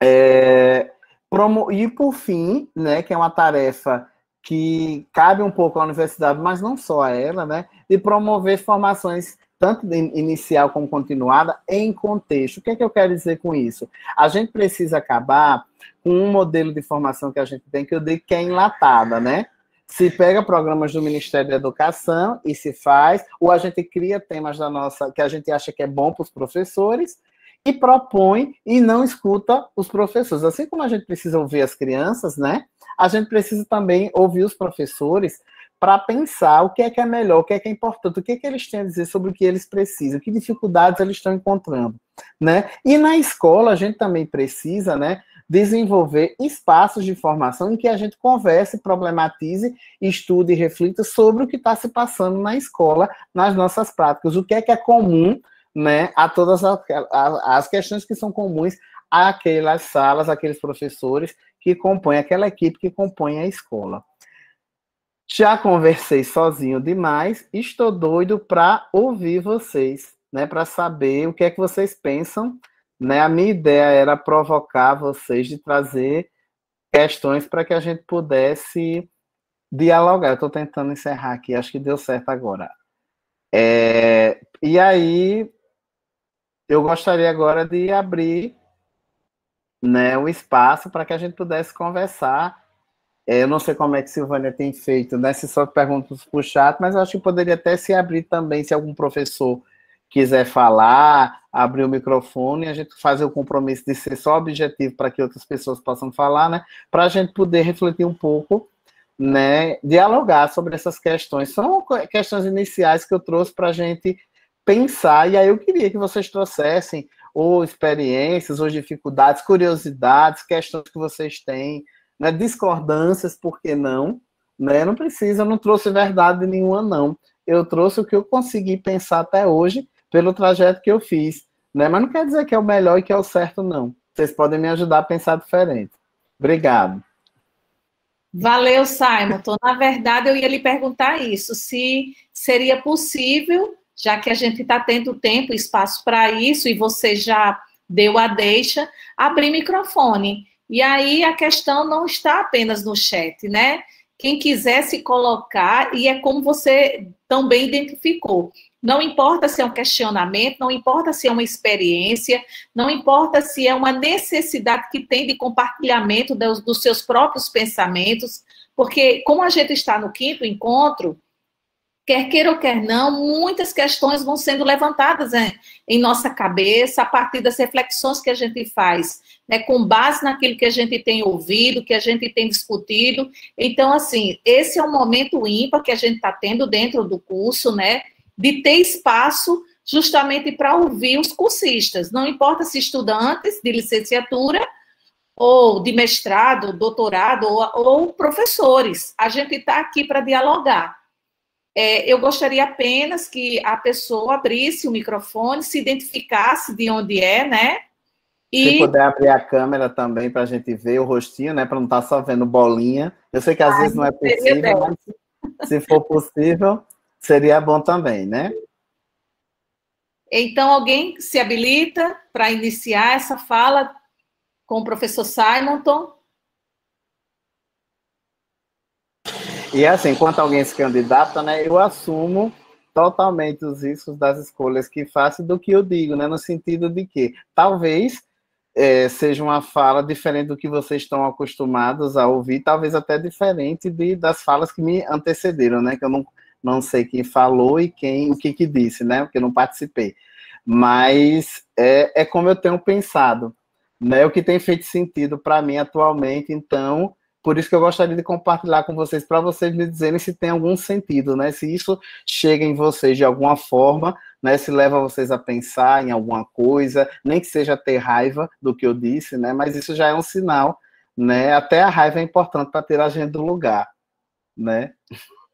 E por fim, né, que é uma tarefa que cabe um pouco à universidade, mas não só a ela, né, de promover formações tanto inicial como continuada, em contexto. O que é que eu quero dizer com isso? A gente precisa acabar com um modelo de formação que a gente tem, que eu digo que é enlatada, né? Se pega programas do Ministério da Educação e se faz, ou a gente cria temas da nossa, que a gente acha que é bom para os professores, e propõe e não escuta os professores. Assim como a gente precisa ouvir as crianças, né? A gente precisa também ouvir os professores para pensar o que é melhor, o que é importante, o que eles têm a dizer sobre o que eles precisam, que dificuldades eles estão encontrando, né? E na escola a gente também precisa, né, desenvolver espaços de formação em que a gente converse, problematize, estude e reflita sobre o que está se passando na escola, nas nossas práticas, o que é comum, né, a todas as questões que são comuns àquelas salas, àqueles professores que compõem, aquela equipe que compõe a escola. Já conversei sozinho demais, estou doido para ouvir vocês, né, para saber o que é que vocês pensam, né? A minha ideia era provocar vocês de trazer questões para que a gente pudesse dialogar. Eu estou tentando encerrar aqui, acho que deu certo agora. E aí, eu gostaria agora de abrir, né, o espaço para que a gente pudesse conversar. Eu não sei como é que Silvânia tem feito, né? Se só perguntas por chat, mas eu acho que poderia até se abrir também, se algum professor quiser falar, abrir o microfone, a gente fazer o compromisso de ser só objetivo para que outras pessoas possam falar, né? Para a gente poder refletir um pouco, né? Dialogar sobre essas questões. São questões iniciais que eu trouxe para a gente pensar, e aí eu queria que vocês trouxessem ou experiências, ou dificuldades, curiosidades, questões que vocês têm, né, discordâncias, por que não? Né? Não precisa, eu não trouxe verdade nenhuma, não. Eu trouxe o que eu consegui pensar até hoje, pelo trajeto que eu fiz. Né? Mas não quer dizer que é o melhor e que é o certo, não. Vocês podem me ajudar a pensar diferente. Obrigado. Valeu, Simon. Então, na verdade, eu ia lhe perguntar isso, se seria possível, já que a gente está tendo tempo e espaço para isso, e você já deu a deixa, abrir microfone. E aí a questão não está apenas no chat, né? Quem quiser se colocar, e é como você também identificou. Não importa se é um questionamento, não importa se é uma experiência, não importa se é uma necessidade que tem de compartilhamento dos seus próprios pensamentos, porque como a gente está no 5º encontro, quer queira ou quer não, muitas questões vão sendo levantadas, né, em nossa cabeça, a partir das reflexões que a gente faz, né, com base naquilo que a gente tem ouvido, que a gente tem discutido. Então, assim, esse é um momento ímpar que a gente está tendo dentro do curso, né, de ter espaço justamente para ouvir os cursistas, não importa se estudantes de licenciatura ou de mestrado, doutorado, ou professores, a gente está aqui para dialogar. Eu gostaria apenas que a pessoa abrisse o microfone, se identificasse de onde é, né? Se puder abrir a câmera também para a gente ver o rostinho, né? Para não estar só vendo bolinha. Eu sei que às vezes não é possível, mas se for possível, seria bom também, né? Então, alguém se habilita para iniciar essa fala com o professor Simonton? E assim, enquanto alguém se candidata, né, eu assumo totalmente os riscos das escolhas que faço do que eu digo, né, no sentido de que talvez seja uma fala diferente do que vocês estão acostumados a ouvir, talvez até diferente das falas que me antecederam, né, que eu não sei quem falou e o que disse, né, porque eu não participei. Mas é como eu tenho pensado, né, o que tem feito sentido para mim atualmente, então... Por isso que eu gostaria de compartilhar com vocês, para vocês me dizerem se tem algum sentido, né? Se isso chega em vocês de alguma forma, né? Se leva vocês a pensar em alguma coisa, nem que seja ter raiva do que eu disse, né? Mas isso já é um sinal, né? Até a raiva é importante para ter a gente do lugar, né?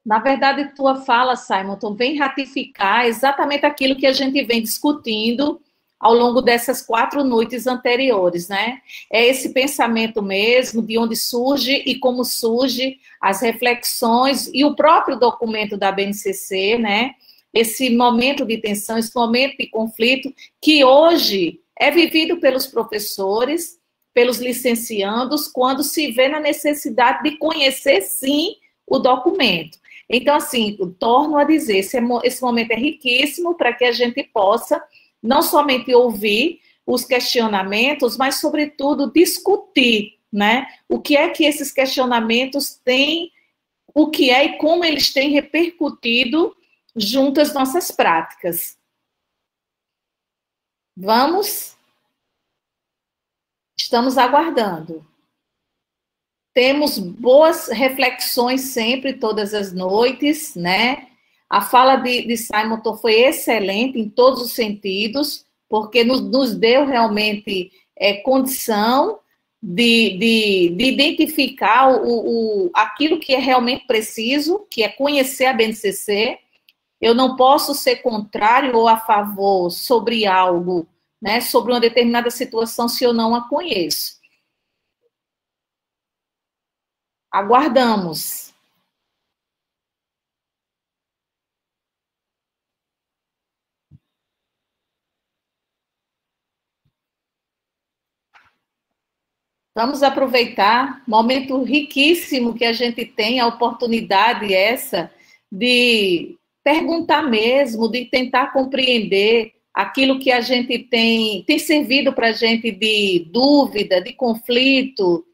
Na verdade, tua fala, Simonton, vem ratificar exatamente aquilo que a gente vem discutindo ao longo dessas 4 noites anteriores, né? É esse pensamento mesmo, de onde surge e como surge as reflexões e o próprio documento da BNCC, né? Esse momento de tensão, esse momento de conflito, que hoje é vivido pelos professores, pelos licenciandos, quando se vê na necessidade de conhecer, sim, o documento. Então, assim, torno a dizer, esse momento é riquíssimo para que a gente possa não somente ouvir os questionamentos, mas, sobretudo, discutir, né? O que é que esses questionamentos têm, o que é e como eles têm repercutido junto às nossas práticas. Vamos? Estamos aguardando. Temos boas reflexões sempre, todas as noites, né? A fala de Simonton foi excelente em todos os sentidos, porque nos deu realmente condição de identificar aquilo que é realmente preciso, que é conhecer a BNCC. Eu não posso ser contrário ou a favor sobre algo, né, sobre uma determinada situação, se eu não a conheço. Aguardamos. Vamos aproveitar, momento riquíssimo que a gente tem, a oportunidade essa de perguntar mesmo, de tentar compreender aquilo que a gente tem servido para a gente de dúvida, de conflito.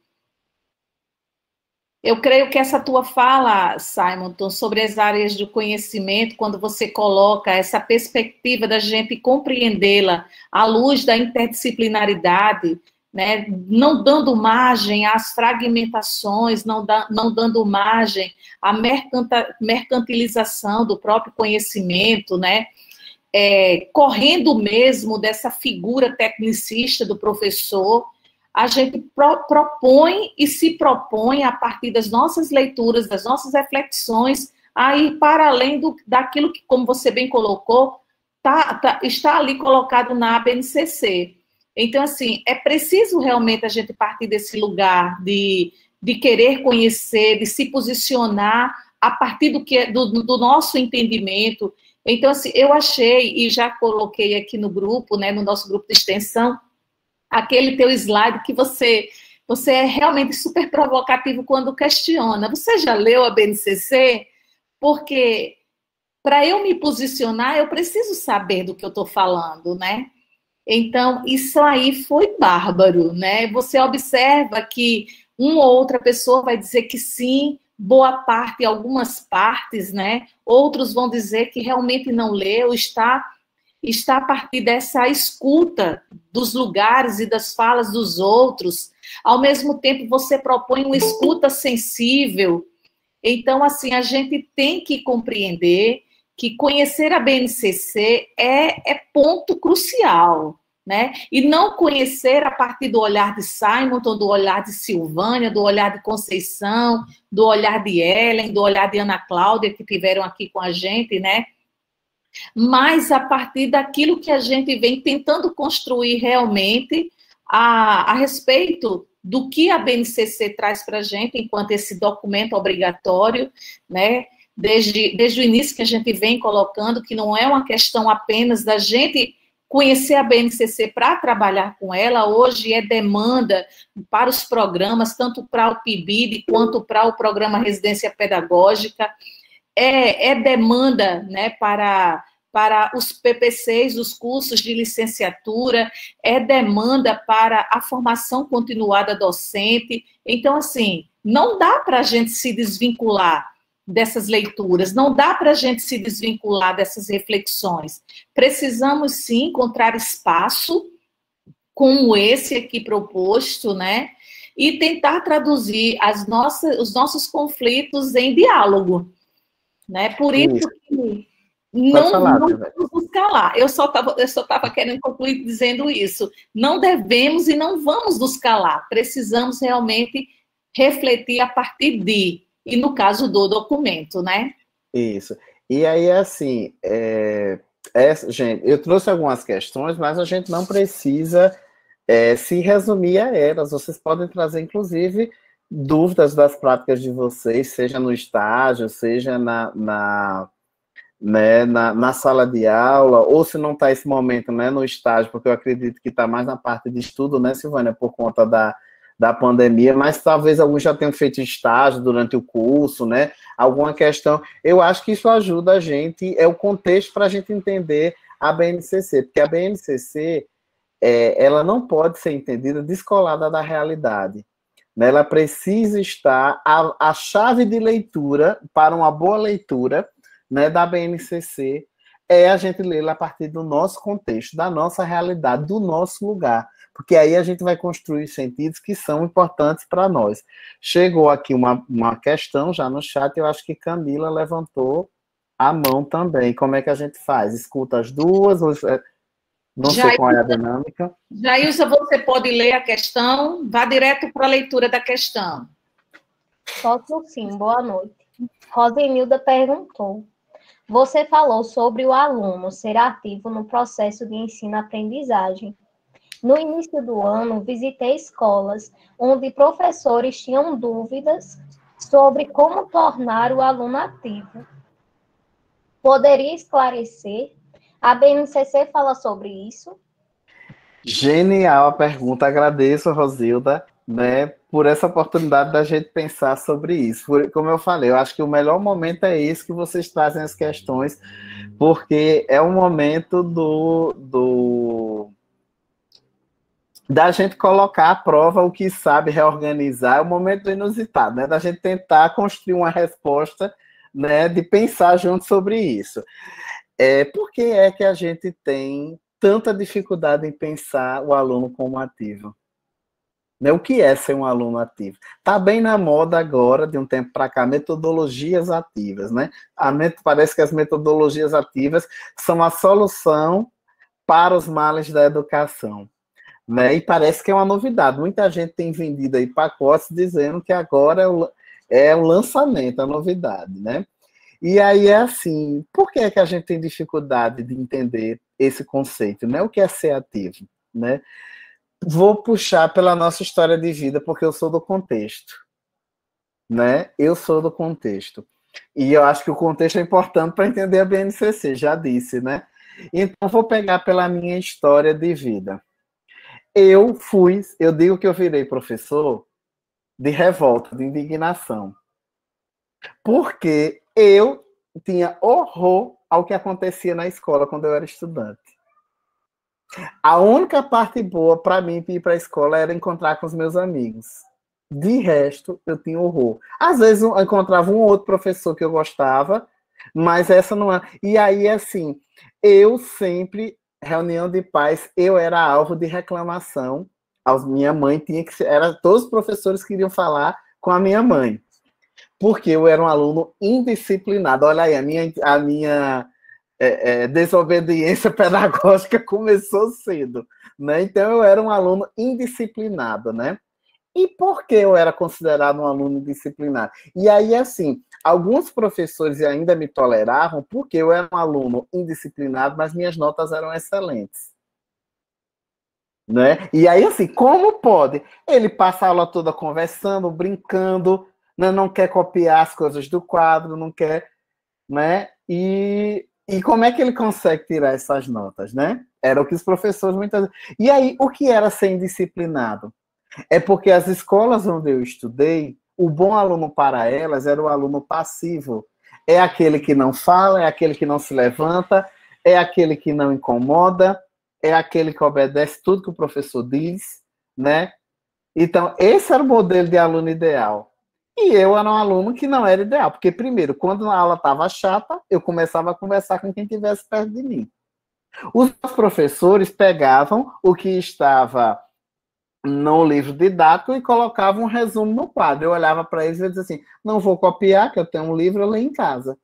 Eu creio que essa tua fala, Simonton, sobre as áreas do conhecimento, quando você coloca essa perspectiva da gente compreendê-la à luz da interdisciplinaridade, né, não dando margem às fragmentações, não dando margem à mercantilização do próprio conhecimento, né, correndo mesmo dessa figura tecnicista do professor, a gente propõe e se propõe, a partir das nossas leituras, das nossas reflexões, a ir para além daquilo que, como você bem colocou, está ali colocado na ABNCC. Então, assim, é preciso realmente a gente partir desse lugar de querer conhecer, de se posicionar a partir do nosso entendimento. Então, assim, eu achei, e já coloquei aqui no grupo, né, no nosso grupo de extensão, aquele teu slide que você é realmente super provocativo quando questiona. Você já leu a BNCC? Porque para eu me posicionar, eu preciso saber do que eu estou falando, né? Então, isso aí foi bárbaro, né? Você observa que uma ou outra pessoa vai dizer que sim, boa parte, algumas partes, né? Outros vão dizer que realmente não leu, está a partir dessa escuta dos lugares e das falas dos outros. Ao mesmo tempo, você propõe uma escuta sensível. Então, assim, a gente tem que compreender que conhecer a BNCC é ponto crucial, né? E não conhecer a partir do olhar de Simonton, do olhar de Silvânia, do olhar de Conceição, do olhar de Ellen, do olhar de Ana Cláudia, que tiveram aqui com a gente, né? Mas a partir daquilo que a gente vem tentando construir realmente a respeito do que a BNCC traz para a gente, enquanto esse documento obrigatório, né? Desde o início que a gente vem colocando, que não é uma questão apenas da gente conhecer a BNCC para trabalhar com ela, hoje é demanda para os programas, tanto para o PIBID quanto para o Programa Residência Pedagógica, é demanda, né, para os PPCs, os cursos de licenciatura, é demanda para a formação continuada docente. Então, assim, não dá para a gente se desvincular dessas leituras, não dá para a gente se desvincular dessas reflexões. Precisamos, sim, encontrar espaço como esse aqui proposto, né, e tentar traduzir os nossos conflitos em diálogo. Né? Por isso que não vamos nos calar. Eu só estava querendo concluir dizendo isso. Não devemos e não vamos nos calar. Precisamos realmente refletir a partir e no caso do documento, né? Isso. E aí, assim, gente, eu trouxe algumas questões, mas a gente não precisa se resumir a elas. Vocês podem trazer, inclusive, dúvidas das práticas de vocês, seja no estágio, seja na sala de aula, ou se não está esse momento, né, no estágio, porque eu acredito que está mais na parte de estudo, né, Silvânia, por conta da pandemia, mas talvez alguns já tenham feito estágio durante o curso, né, alguma questão. Eu acho que isso ajuda a gente, é o contexto para a gente entender a BNCC, porque a BNCC, ela não pode ser entendida descolada da realidade. Ela precisa estar, a chave de leitura para uma boa leitura, né, da BNCC é a gente lê-la a partir do nosso contexto, da nossa realidade, do nosso lugar, porque aí a gente vai construir sentidos que são importantes para nós. Chegou aqui uma questão já no chat, eu acho que Camila levantou a mão também. Como é que a gente faz? Escuta as duas? Não sei qual é a dinâmica. Jailza, você pode ler a questão? Vá direto para a leitura da questão. Posso sim, boa noite. Rosenilda perguntou: você falou sobre o aluno ser ativo no processo de ensino-aprendizagem. No início do ano, visitei escolas onde professores tinham dúvidas sobre como tornar o aluno ativo. Poderia esclarecer? A BNCC fala sobre isso? Genial a pergunta, agradeço, Rosilda. né, por essa oportunidade da gente pensar sobre isso. Como eu falei, eu acho que o melhor momento é esse que vocês trazem as questões, porque é o momento da gente colocar à prova o que sabe, reorganizar, é o momento inusitado, né, da gente tentar construir uma resposta, né, de pensar junto sobre isso. Por que é que a gente tem tanta dificuldade em pensar o aluno como ativo? Né? O que é ser um aluno ativo? Está bem na moda agora, de um tempo para cá, metodologias ativas. Né? Parece que as metodologias ativas são a solução para os males da educação. Né? E parece que é uma novidade. Muita gente tem vendido aí pacotes dizendo que agora é o lançamento, a novidade. Né? E aí é assim, por que é que a gente tem dificuldade de entender esse conceito? Né? O que é ser ativo? Né? Vou puxar pela nossa história de vida, porque eu sou do contexto. Né? Eu sou do contexto. E eu acho que o contexto é importante para entender a BNCC, já disse, né? Então, vou pegar pela minha história de vida. Eu digo que eu virei professor de revolta, de indignação. Porque eu tinha horror ao que acontecia na escola quando eu era estudante. A única parte boa para mim de ir para a escola era encontrar com os meus amigos. De resto, eu tinha horror. Às vezes eu encontrava um ou outro professor que eu gostava, mas essa não é. E aí, assim, eu sempre, reunião de pais, eu era alvo de reclamação. Minha mãe tinha que ser, todos os professores queriam falar com a minha mãe. Porque eu era um aluno indisciplinado. Olha aí, a minha desobediência pedagógica começou cedo, né? Então eu era um aluno indisciplinado, né? E por que eu era considerado um aluno indisciplinado? E aí, assim, alguns professores ainda me toleravam porque eu era um aluno indisciplinado, mas minhas notas eram excelentes. Né? E aí, assim, como pode? Ele passa a aula toda conversando, brincando, né? Não quer copiar as coisas do quadro, não quer, né? E como é que ele consegue tirar essas notas, né? Era o que os professores muitas vezes... E aí, o que era ser indisciplinado? É porque as escolas onde eu estudei, o bom aluno para elas era o aluno passivo. É aquele que não fala, é aquele que não se levanta, é aquele que não incomoda, é aquele que obedece tudo que o professor diz, né? Então, esse era o modelo de aluno ideal. E eu era um aluno que não era ideal, porque, primeiro, quando a aula estava chata, eu começava a conversar com quem estivesse perto de mim. Os professores pegavam o que estava no livro didático e colocavam um resumo no quadro. Eu olhava para eles e dizia assim, não vou copiar, que eu tenho um livro, eu leio em casa.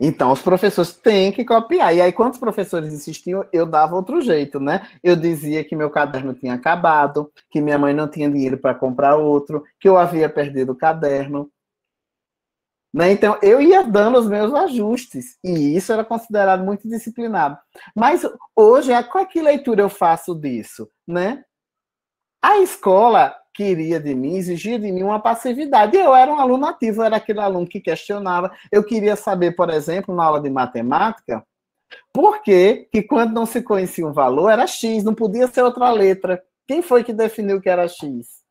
Então, os professores têm que copiar. E aí, quando os professores insistiam, eu dava outro jeito, né? Eu dizia que meu caderno tinha acabado, que minha mãe não tinha dinheiro para comprar outro, que eu havia perdido o caderno. Né? Então, eu ia dando os meus ajustes. E isso era considerado muito disciplinado. Mas hoje, qual que leitura eu faço disso? Né? A escola queria de mim, exigia de mim uma passividade. Eu era um aluno ativo, eu era aquele aluno que questionava. Eu queria saber, por exemplo, na aula de matemática, por que quando não se conhecia um valor era X, não podia ser outra letra. Quem foi que definiu que era X?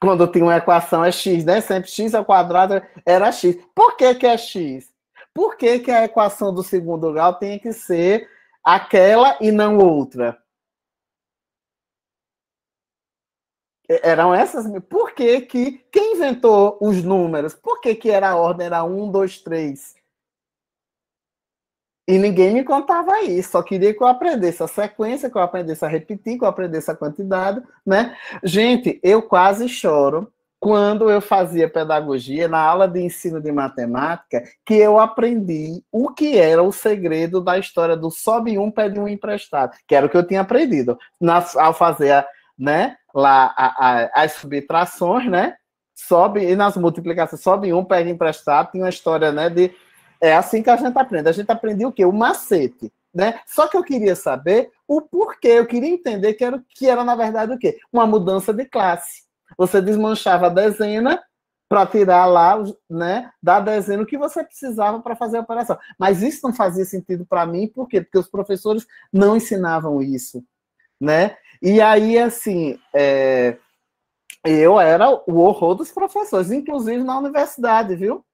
Quando tinha uma equação é X, né? Sempre X ao quadrado era X. Por que é X? Por que a equação do segundo grau tem que ser aquela e não outra? Eram essas. Por que quem inventou os números? Por que era a ordem? Era 1, 2, 3. E ninguém me contava isso. Só queria que eu aprendesse a sequência, que eu aprendesse a repetir, que eu aprendesse a quantidade, né? Gente, eu quase choro quando eu fazia pedagogia na aula de ensino de matemática, que eu aprendi o que era o segredo da história do sobe um, pede um emprestado, que era o que eu tinha aprendido ao fazer né? Lá as subtrações, né? Sobe, e nas multiplicações, sobe um, pega emprestado, tem uma história, né? É assim que a gente aprende. A gente aprendeu o quê? O macete, né? Só que eu queria saber o porquê, eu queria entender que era na verdade, o quê? Uma mudança de classe. Você desmanchava a dezena para tirar lá, né, da dezena o que você precisava para fazer a operação. Mas isso não fazia sentido para mim, por quê? Porque os professores não ensinavam isso, né? E aí, assim, eu era o horror dos professores, inclusive na universidade, viu?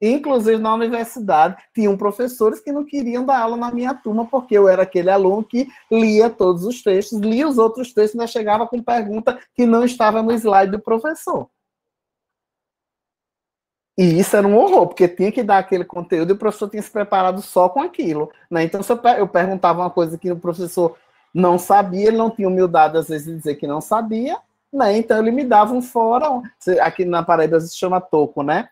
Inclusive na universidade, tinham professores que não queriam dar aula na minha turma, porque eu era aquele aluno que lia todos os textos, lia os outros textos e ainda chegava com pergunta que não estava no slide do professor. E isso era um horror, porque tinha que dar aquele conteúdo e o professor tinha se preparado só com aquilo. Né? Então, se eu perguntava uma coisa que o professor não sabia, ele não tinha humildade, às vezes, de dizer que não sabia, né? Então ele me dava um fora, aqui na Paraíba se chama toco, né?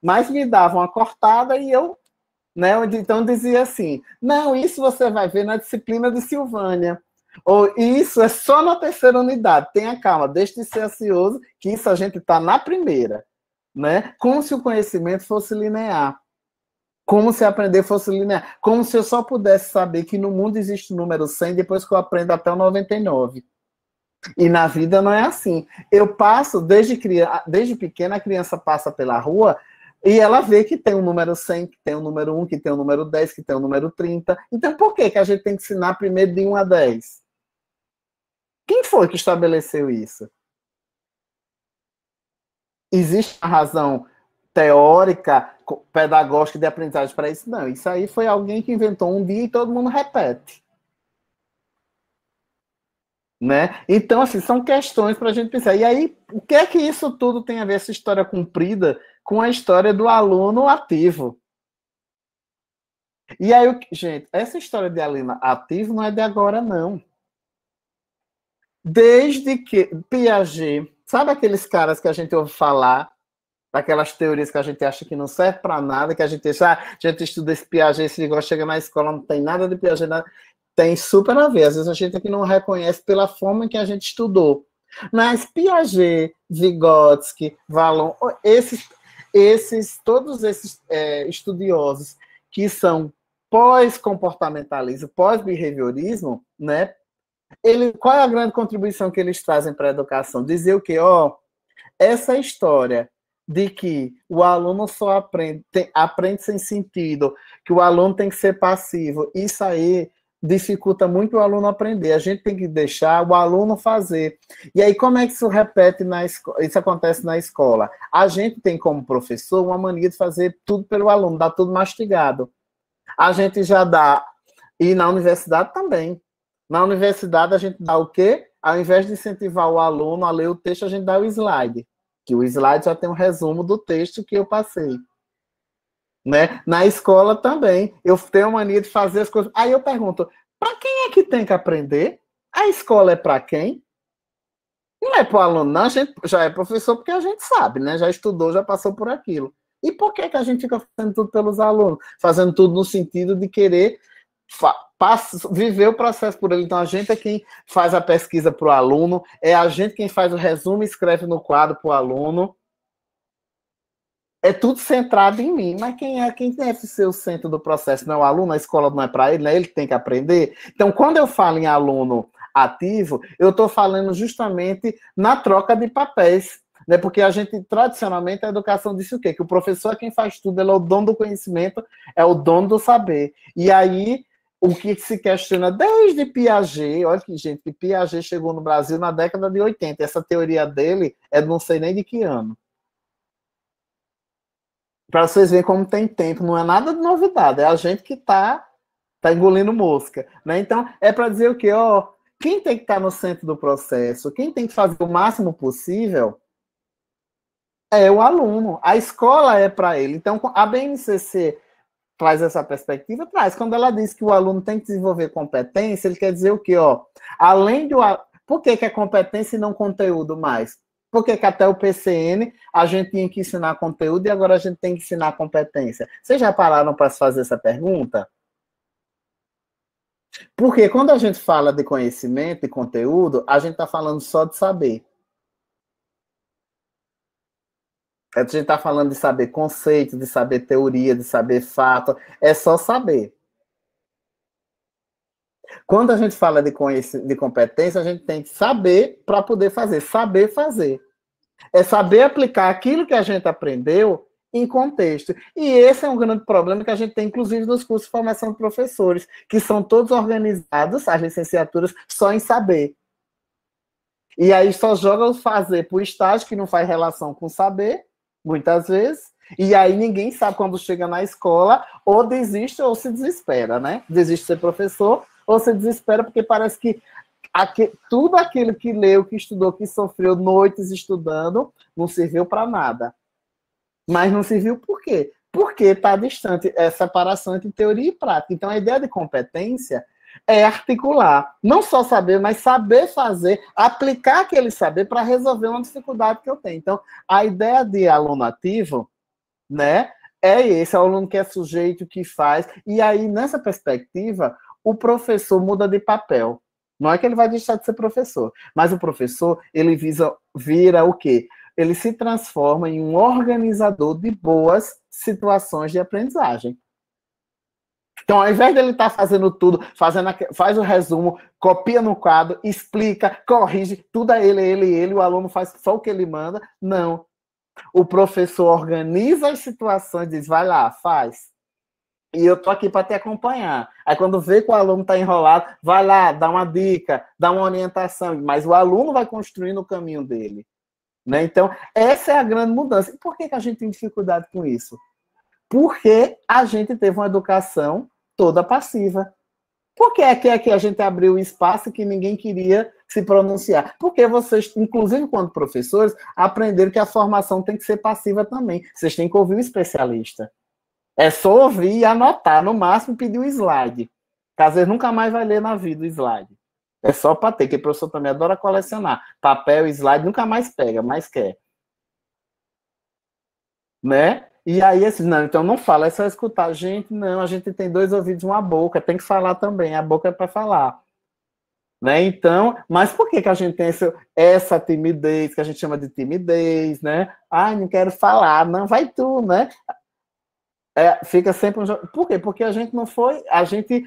Mas me dava uma cortada e eu, né? Então dizia assim, não, isso você vai ver na disciplina de Silvânia. Ou isso é só na terceira unidade. Tenha calma, deixe de ser ansioso, que isso a gente está na primeira. Né? Como se o conhecimento fosse linear. Como se aprender fosse linear. Como se eu só pudesse saber que no mundo existe o número 100 depois que eu aprendo até o 99. E na vida não é assim. Eu passo, desde pequena, a criança passa pela rua e ela vê que tem o número 100, que tem o número 1, que tem o número 10, que tem o número 30. Então, por que a gente tem que ensinar primeiro de 1 a 10? Quem foi que estabeleceu isso? Existe uma razão teórica, pedagógica de aprendizagem para isso? Não. Isso aí foi alguém que inventou um dia e todo mundo repete. Né? Então, assim, são questões para a gente pensar. E aí, o que é que isso tudo tem a ver, essa história cumprida, com a história do aluno ativo? E aí, gente, essa história de aluno ativo não é de agora, não. Desde que Piaget, sabe aqueles caras que a gente ouve falar, daquelas teorias que a gente acha que não serve para nada, que a gente estuda esse Piaget, esse negócio chega na escola, não tem nada de Piaget, nada. Tem super a ver. Às vezes a gente aqui não reconhece pela forma que a gente estudou. Mas Piaget, Vygotsky, Vallon, todos esses estudiosos que são pós-comportamentalismo, pós-behaviorismo, né? Qual é a grande contribuição que eles trazem para a educação? Dizer o quê? Essa história de que o aluno só aprende sem sentido, que o aluno tem que ser passivo, isso aí dificulta muito o aluno aprender. A gente tem que deixar o aluno fazer. E aí, como é que isso repete na escola? Isso acontece na escola? A gente tem como professor uma mania de fazer tudo pelo aluno, dar tudo mastigado. A gente já dá, e na universidade também. Na universidade a gente dá o quê? Ao invés de incentivar o aluno a ler o texto, a gente dá o slide. Que o slide já tem um resumo do texto que eu passei. Né? Na escola também, eu tenho a mania de fazer as coisas. Aí eu pergunto, para quem é que tem que aprender? A escola é para quem? Não é para o aluno, não. A gente já é professor porque a gente sabe, né? Já estudou, já passou por aquilo. E por que a gente fica fazendo tudo pelos alunos? Fazendo tudo no sentido de querer viver o processo por ele. Então, a gente é quem faz a pesquisa para o aluno, é a gente quem faz o resumo e escreve no quadro para o aluno. É tudo centrado em mim, mas quem deve ser o centro do processo? Não é o aluno, a escola não é para ele, não é ele que tem que aprender. Então, quando eu falo em aluno ativo, eu estou falando justamente na troca de papéis, né? Porque a gente, tradicionalmente, a educação disse o quê? Que o professor é quem faz tudo, ele é o dono do conhecimento, é o dono do saber. E aí, o que se questiona desde Piaget, olha que gente, que Piaget chegou no Brasil na década de 80, essa teoria dele é de não sei nem de que ano. Para vocês verem como tem tempo, não é nada de novidade, é a gente que tá engolindo mosca, né? Então, é para dizer o quê? Quem tem que estar no centro do processo, quem tem que fazer o máximo possível é o aluno. A escola é para ele. Então, a BNCC traz essa perspectiva, traz. Quando ela diz que o aluno tem que desenvolver competência, ele quer dizer o quê? Além do... Por que é competência e não conteúdo mais? Porque até o PCN a gente tinha que ensinar conteúdo e agora a gente tem que ensinar competência. Vocês já pararam para se fazer essa pergunta? Porque quando a gente fala de conhecimento e conteúdo, a gente está falando só de saber. A gente está falando de saber conceito, de saber teoria, de saber fato. É só saber. Quando a gente fala de competência, a gente tem que saber para poder fazer. Saber fazer. É saber aplicar aquilo que a gente aprendeu em contexto. E esse é um grande problema que a gente tem, inclusive, nos cursos de formação de professores, que são todos organizados, as licenciaturas, só em saber. E aí só joga o fazer para o estágio, que não faz relação com saber, muitas vezes, e aí ninguém sabe quando chega na escola, ou desiste ou se desespera, né? Desiste de ser professor, ou se desespera porque parece que tudo aquilo que leu, que estudou, que sofreu noites estudando, não serviu para nada. Mas não serviu por quê? Porque está distante, é separação entre teoria e prática. Então, a ideia de competência é articular, não só saber, mas saber fazer, aplicar aquele saber para resolver uma dificuldade que eu tenho. Então, a ideia de aluno ativo, né, é esse, é o aluno que é sujeito, que faz, e aí, nessa perspectiva, o professor muda de papel. Não é que ele vai deixar de ser professor, mas o professor, ele vira o quê? Ele se transforma em um organizador de boas situações de aprendizagem. Então, ao invés dele estar fazendo tudo, faz o resumo, copia no quadro, explica, corrige, tudo é ele, o aluno faz só o que ele manda. Não. O professor organiza as situações, diz, vai lá, faz. E eu tô aqui para te acompanhar. Aí, quando vê que o aluno está enrolado, vai lá, dá uma dica, dá uma orientação, mas o aluno vai construindo o caminho dele. Né? Então, essa é a grande mudança. E por que a gente tem dificuldade com isso? Porque a gente teve uma educação toda passiva. Por que é que a gente abriu o espaço que ninguém queria se pronunciar? Porque vocês, inclusive quando professores, aprenderam que a formação tem que ser passiva também. Vocês têm que ouvir o especialista. É só ouvir e anotar, no máximo pedir o slide. Que às vezes nunca mais vai ler na vida o slide. É só para ter, que o professor também adora colecionar. Papel, slide, nunca mais pega, mais quer. Né? E aí, assim, não, então não fala, é só escutar. Gente, não, a gente tem 2 ouvidos e uma boca, tem que falar também, a boca é para falar. Né? Então, mas por que a gente tem essa timidez, que a gente chama de timidez, né? Ai, não quero falar, não, vai tu, né? Fica sempre um jogo. Por quê? Porque a gente não foi, a gente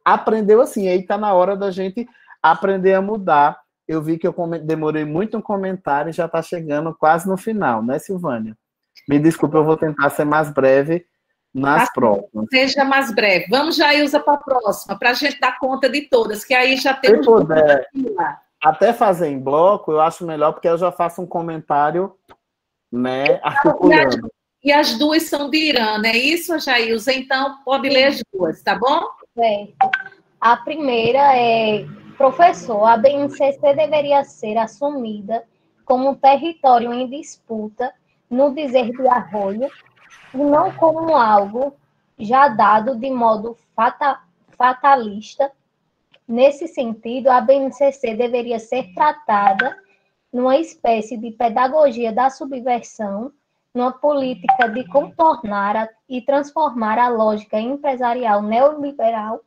aprendeu assim, aí tá na hora da gente aprender a mudar. Eu vi que eu demorei muito um comentário e já está chegando quase no final, né, Silvânia? Me desculpe, eu vou tentar ser mais breve nas próximas. Seja mais breve. Vamos já, Ilza, para a próxima, para a gente dar conta de todas, que aí já temos... Se puder até fazer em bloco, eu acho melhor, porque eu já faço um comentário, né, articulando. E as 2 são de Irã, não é isso, Jailza? Então, pode ler as 2, tá bom? Certo. A primeira é: professor, a BNCC deveria ser assumida como um território em disputa, no dizer de Arroio, e não como algo já dado de modo fatalista. Nesse sentido, a BNCC deveria ser tratada numa espécie de pedagogia da subversão, numa política de contornar e transformar a lógica empresarial neoliberal.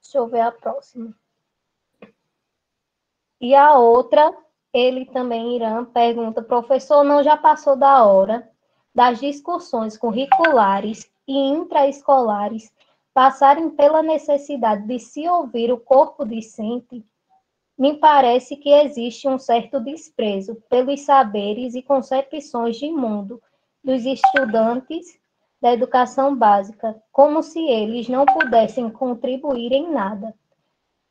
Deixa eu ver a próxima. E a outra, ele também, Irã, pergunta: professor, não já passou da hora das discussões curriculares e intraescolares passarem pela necessidade de se ouvir o corpo discente? Me parece que existe um certo desprezo pelos saberes e concepções de mundo dos estudantes da educação básica, como se eles não pudessem contribuir em nada.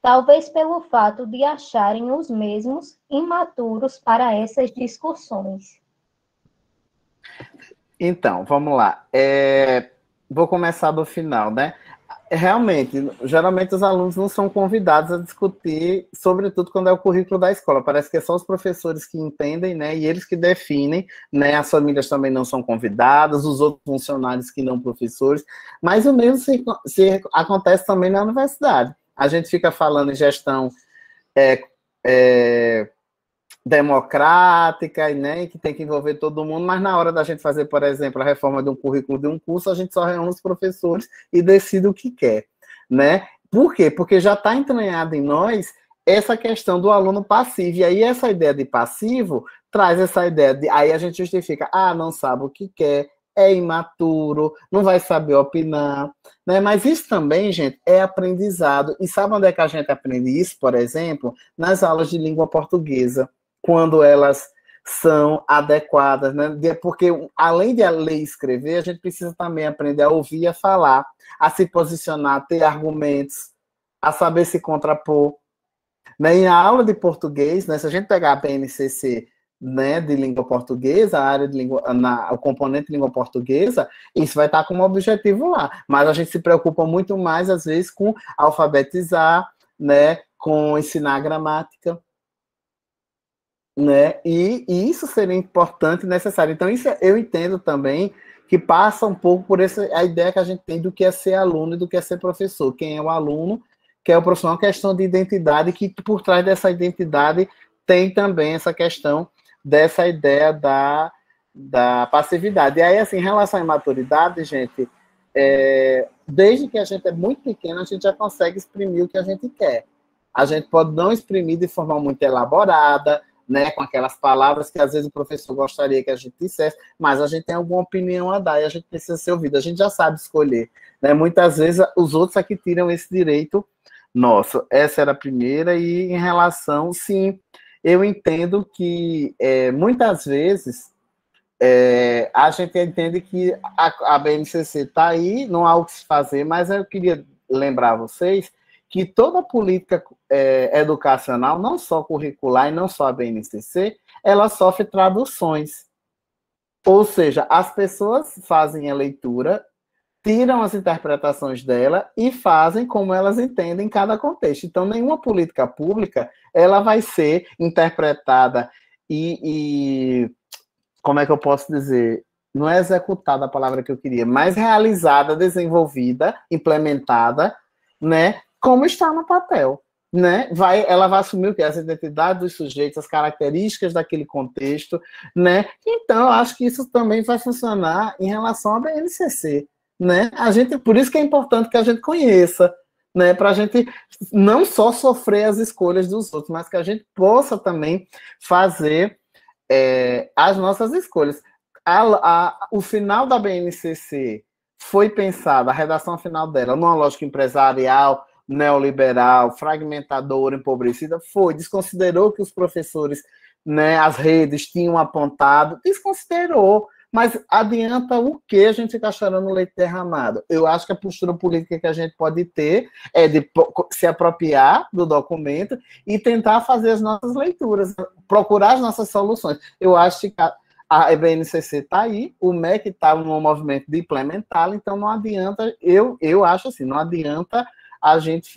Talvez pelo fato de acharem os mesmos imaturos para essas discussões. Então, vamos lá. Vou começar do final, né? Realmente, geralmente os alunos não são convidados a discutir, sobretudo quando é o currículo da escola. Parece que são os professores que entendem, né? E eles que definem, né? As famílias também não são convidadas, os outros funcionários que não professores. Mas o mesmo se acontece também na universidade. A gente fica falando em gestão democrática, né, que tem que envolver todo mundo, mas na hora da gente fazer, por exemplo, a reforma de um currículo de um curso, a gente só reúne os professores e decide o que quer, né? Por quê? Porque já está entranhado em nós essa questão do aluno passivo, e aí essa ideia de passivo traz essa ideia de, aí a gente justifica, não sabe o que quer, é imaturo, não vai saber opinar, né? Mas isso também, gente, é aprendizado, e sabe onde é que a gente aprende isso, por exemplo? Nas aulas de língua portuguesa, quando elas são adequadas, né? Porque, além de ler e escrever, a gente precisa também aprender a ouvir e a falar, a se posicionar, a ter argumentos, a saber se contrapor. Né? Em aula de português, né, se a gente pegar a BNCC, né, de língua portuguesa, a área de língua, o componente de língua portuguesa, isso vai estar como objetivo lá. Mas a gente se preocupa muito mais, às vezes, com alfabetizar, né, com ensinar gramática, né? E isso seria importante e necessário. Então, isso eu entendo também que passa um pouco por a ideia que a gente tem do que é ser aluno e do que é ser professor. Quem é o aluno, que é o professor, é uma questão de identidade, que por trás dessa identidade tem também essa questão dessa ideia da passividade. E aí, assim, em relação à imaturidade, gente, desde que a gente é muito pequeno, a gente já consegue exprimir o que a gente quer. A gente pode não exprimir de forma muito elaborada, né, com aquelas palavras que às vezes o professor gostaria que a gente dissesse, mas a gente tem alguma opinião a dar e a gente precisa ser ouvido, a gente já sabe escolher. Né? Muitas vezes os outros é que tiram esse direito nosso. Essa era a primeira, e em relação, sim, eu entendo que muitas vezes a gente entende que a BNCC está aí, não há o que se fazer, mas eu queria lembrar a vocês que toda política educacional, não só curricular e não só a BNCC, ela sofre traduções. Ou seja, as pessoas fazem a leitura, tiram as interpretações dela e fazem como elas entendem em cada contexto. Então, nenhuma política pública ela vai ser interpretada e como é que eu posso dizer? Não é executada a palavra que eu queria, mas realizada, desenvolvida, implementada, né? Como está no papel, né? Ela vai assumir o que? As identidades dos sujeitos, as características daquele contexto, né? Então, eu acho que isso também vai funcionar em relação à BNCC, né? Por isso que é importante que a gente conheça, né? Para a gente não só sofrer as escolhas dos outros, mas que a gente possa também fazer as nossas escolhas. O final da BNCC foi pensado, a redação final dela, numa lógica empresarial, neoliberal, fragmentadora, empobrecida, desconsiderou que os professores, né, as redes tinham apontado, desconsiderou, mas adianta o que a gente ficar chorando no leite derramado? Eu acho que a postura política que a gente pode ter é de se apropriar do documento e tentar fazer as nossas leituras, procurar as nossas soluções. Eu acho que a BNCC está aí, o MEC está no movimento de implementá-la, então não adianta, eu acho assim, não adianta a gente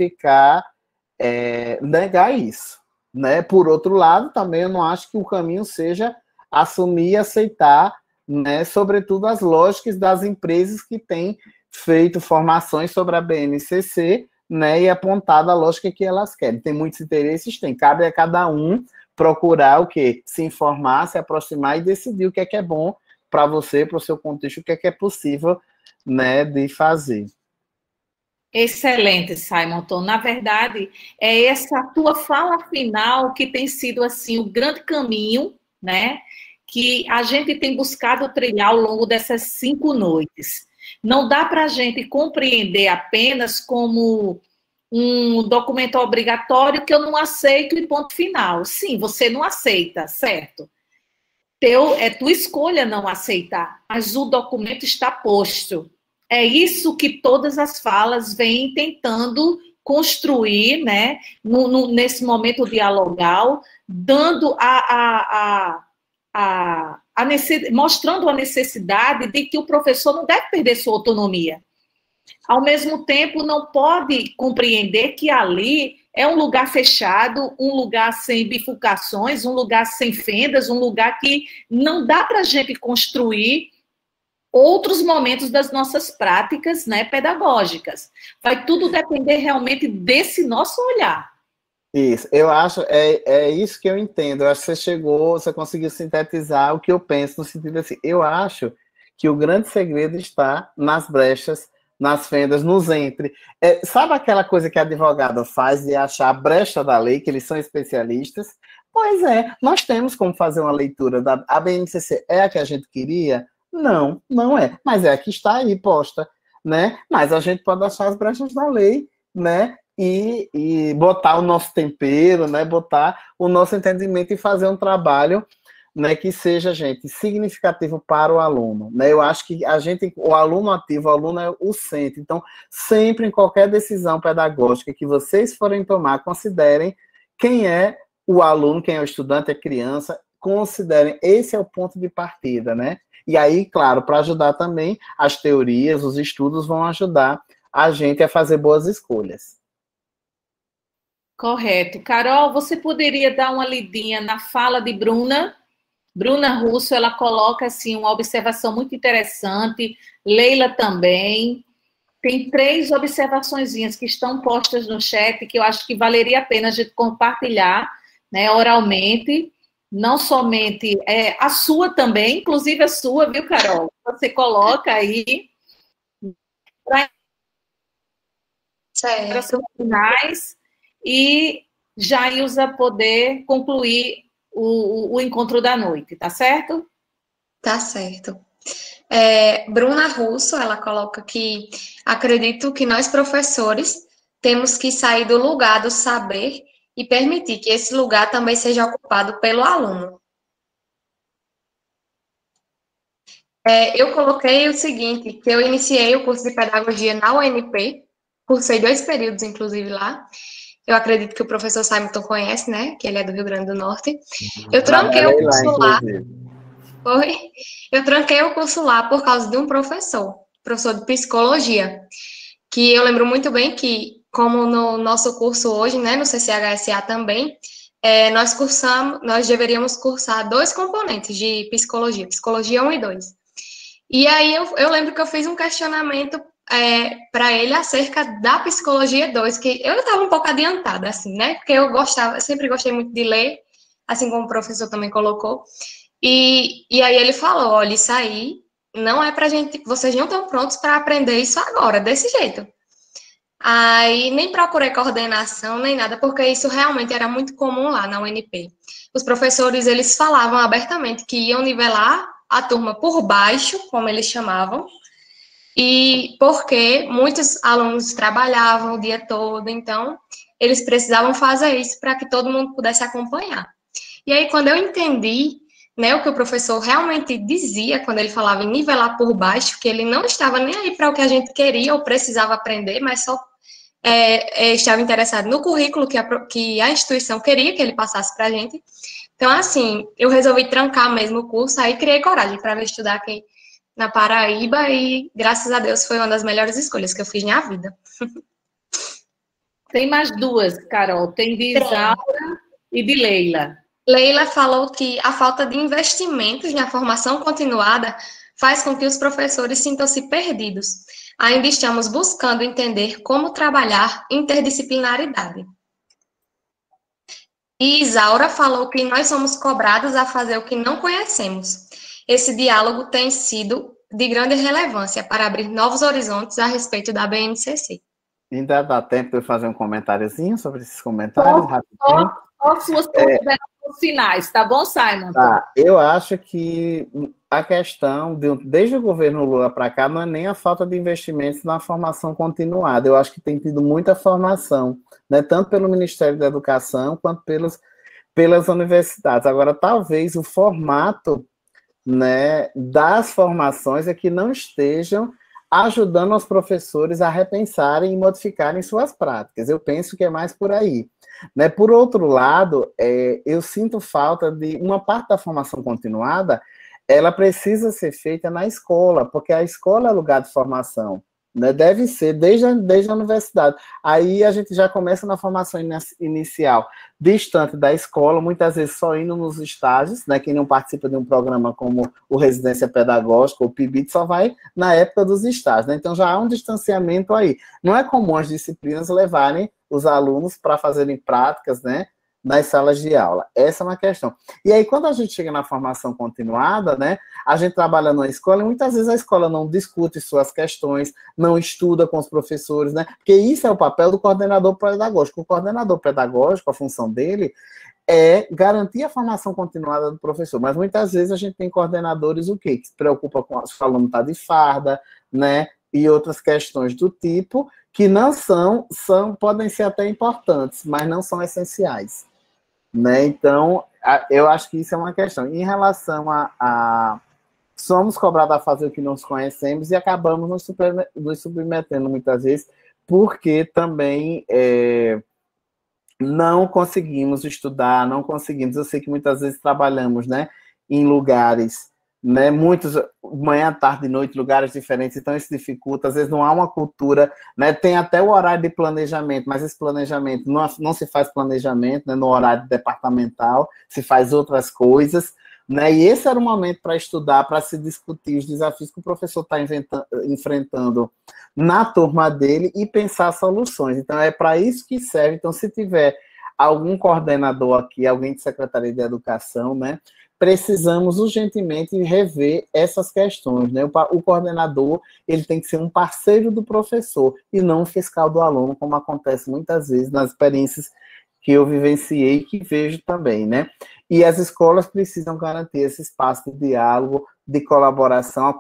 negar isso, né? Por outro lado, também eu não acho que o caminho seja assumir e aceitar, né, sobretudo as lógicas das empresas que têm feito formações sobre a BNCC, né, e apontado a lógica que elas querem. Tem muitos interesses, cabe a cada um procurar o quê? Se informar, se aproximar e decidir o que é bom para você, para o seu contexto, o que é possível, né, de fazer. Excelente, Simonton. Na verdade, é essa tua fala final que tem sido assim o grande caminho, né, que a gente tem buscado trilhar ao longo dessas 5 noites. Não dá para a gente compreender apenas como um documento obrigatório que eu não aceito e ponto final. Sim, você não aceita, certo? É tua escolha não aceitar, mas o documento está posto. É isso que todas as falas vêm tentando construir, né, nesse momento dialogal, dando mostrando a necessidade de que o professor não deve perder sua autonomia. Ao mesmo tempo, não pode compreender que ali é um lugar fechado, um lugar sem bifurcações, um lugar sem fendas, um lugar que não dá para a gente construir outros momentos das nossas práticas, né, pedagógicas. Vai tudo depender realmente desse nosso olhar. Isso, eu acho, é isso que eu entendo. Eu acho que você conseguiu sintetizar o que eu penso, no sentido assim, eu acho que o grande segredo está nas brechas, nas fendas, nos entre. Sabe aquela coisa que a advogada faz de achar a brecha da lei, que eles são especialistas? Pois nós temos como fazer uma leitura a BNCC é a que a gente queria? Não, não é. Mas é a que está aí posta, né? Mas a gente pode achar as brechas da lei, né? E botar o nosso tempero, né? Botar o nosso entendimento e fazer um trabalho, né, que seja, gente, significativo para o aluno, né? Eu acho que o aluno ativo, o aluno é o centro. Então, sempre em qualquer decisão pedagógica que vocês forem tomar, considerem quem é o aluno, quem é o estudante, a criança, considerem, esse é o ponto de partida, né? E aí, claro, para ajudar também, as teorias, os estudos vão ajudar a gente a fazer boas escolhas. Correto. Carol, você poderia dar uma lidinha na fala de Bruna? Bruna Russo, ela coloca, assim, uma observação muito interessante. Leila também. Tem 3 observaçõezinhas que estão postas no chat que eu acho que valeria a pena a gente compartilhar, né, oralmente. Não somente a sua também, inclusive a sua, viu, Carol? Você coloca aí para as finais e Jailza poder concluir o encontro da noite, tá certo? Tá certo. Bruna Russo, ela coloca que acredito que nós, professores, temos que sair do lugar do saber e permitir que esse lugar também seja ocupado pelo aluno. Eu coloquei o seguinte, que eu iniciei o curso de pedagogia na UNP, cursei 2 períodos, inclusive, lá. Eu acredito que o professor Simonton conhece, né? Que ele é do Rio Grande do Norte. Eu tranquei o curso lá. Eu tranquei o curso lá por causa de um professor de psicologia, que eu lembro muito bem que, como no nosso curso hoje, né, no CCHSA também, nós deveríamos cursar 2 componentes de psicologia, psicologia 1 e 2. E aí eu lembro que eu fiz um questionamento para ele acerca da psicologia 2, que eu estava um pouco adiantada, assim, né? Porque eu sempre gostei muito de ler, assim como o professor também colocou. E aí ele falou, olha, isso aí não é pra gente, vocês não estão prontos para aprender isso agora, desse jeito. Aí nem procurei coordenação, nem nada, porque isso realmente era muito comum lá na UNP. Os professores, eles falavam abertamente que iam nivelar a turma por baixo, como eles chamavam, e porque muitos alunos trabalhavam o dia todo, então eles precisavam fazer isso para que todo mundo pudesse acompanhar. E aí, quando eu entendi, né, o que o professor realmente dizia quando ele falava em nivelar por baixo, que ele não estava nem aí para o que a gente queria ou precisava aprender, mas só estava interessado no currículo que a instituição queria que ele passasse para a gente. Então, assim, eu resolvi trancar mesmo o curso, aí criei coragem para estudar aqui na Paraíba e, graças a Deus, foi uma das melhores escolhas que eu fiz na vida. Tem mais 2, Carol. Tem de Isaura e de Leila. Leila falou que a falta de investimentos na formação continuada faz com que os professores sintam-se perdidos. Ainda estamos buscando entender como trabalhar interdisciplinaridade. E Isaura falou que nós somos cobrados a fazer o que não conhecemos. Esse diálogo tem sido de grande relevância para abrir novos horizontes a respeito da BNCC. Ainda dá tempo de eu fazer um comentáriozinho sobre esses comentários? Só suas considerações finais, tá bom, Simon? Tá, eu acho que a questão, desde o governo Lula para cá, não é nem a falta de investimentos na formação continuada. Eu acho que tem tido muita formação, né, tanto pelo Ministério da Educação quanto pelas universidades. Agora, talvez o formato, né, das formações é que não estejam ajudando os professores a repensarem e modificarem suas práticas. Eu penso que é mais por aí. Né? Por outro lado, eu sinto falta de uma parte da formação continuada, ela precisa ser feita na escola, porque a escola é lugar de formação. Né? Deve ser desde a universidade. Aí a gente já começa na formação inicial, distante da escola, muitas vezes só indo nos estágios, né? Quem não participa de um programa como o Residência Pedagógica, ou PIBIT, só vai na época dos estágios. Né? Então já há um distanciamento aí. Não é comum as disciplinas levarem os alunos para fazerem práticas, né, nas salas de aula. Essa é uma questão. E aí, quando a gente chega na formação continuada, né, a gente trabalha numa escola e muitas vezes a escola não discute suas questões, não estuda com os professores, né, porque isso é o papel do coordenador pedagógico. O coordenador pedagógico, a função dele é garantir a formação continuada do professor, mas muitas vezes a gente tem coordenadores o quê? Que se preocupa com o aluno estar de farda, né, e outras questões do tipo, que não podem ser até importantes, mas não são essenciais. né? Então, eu acho que isso é uma questão. Em relação somos cobrados a fazer o que nós conhecemos e acabamos nos submetendo muitas vezes, porque também não conseguimos estudar, não conseguimos. Eu sei que muitas vezes trabalhamos, né, em lugares, né, muitos, manhã, tarde e noite, lugares diferentes, então isso dificulta. Às vezes não há uma cultura, né, tem até o horário de planejamento, mas esse planejamento não se faz planejamento, né, no horário departamental, se faz outras coisas, né, e esse era o momento para estudar, para se discutir os desafios que o professor está enfrentando na turma dele e pensar soluções. Então, é para isso que serve. Então, se tiver algum coordenador aqui, alguém de Secretaria de Educação, né, precisamos urgentemente rever essas questões, né? O coordenador, ele tem que ser um parceiro do professor e não um fiscal do aluno, como acontece muitas vezes nas experiências que eu vivenciei e que vejo também, né? E as escolas precisam garantir esse espaço de diálogo, de colaboração,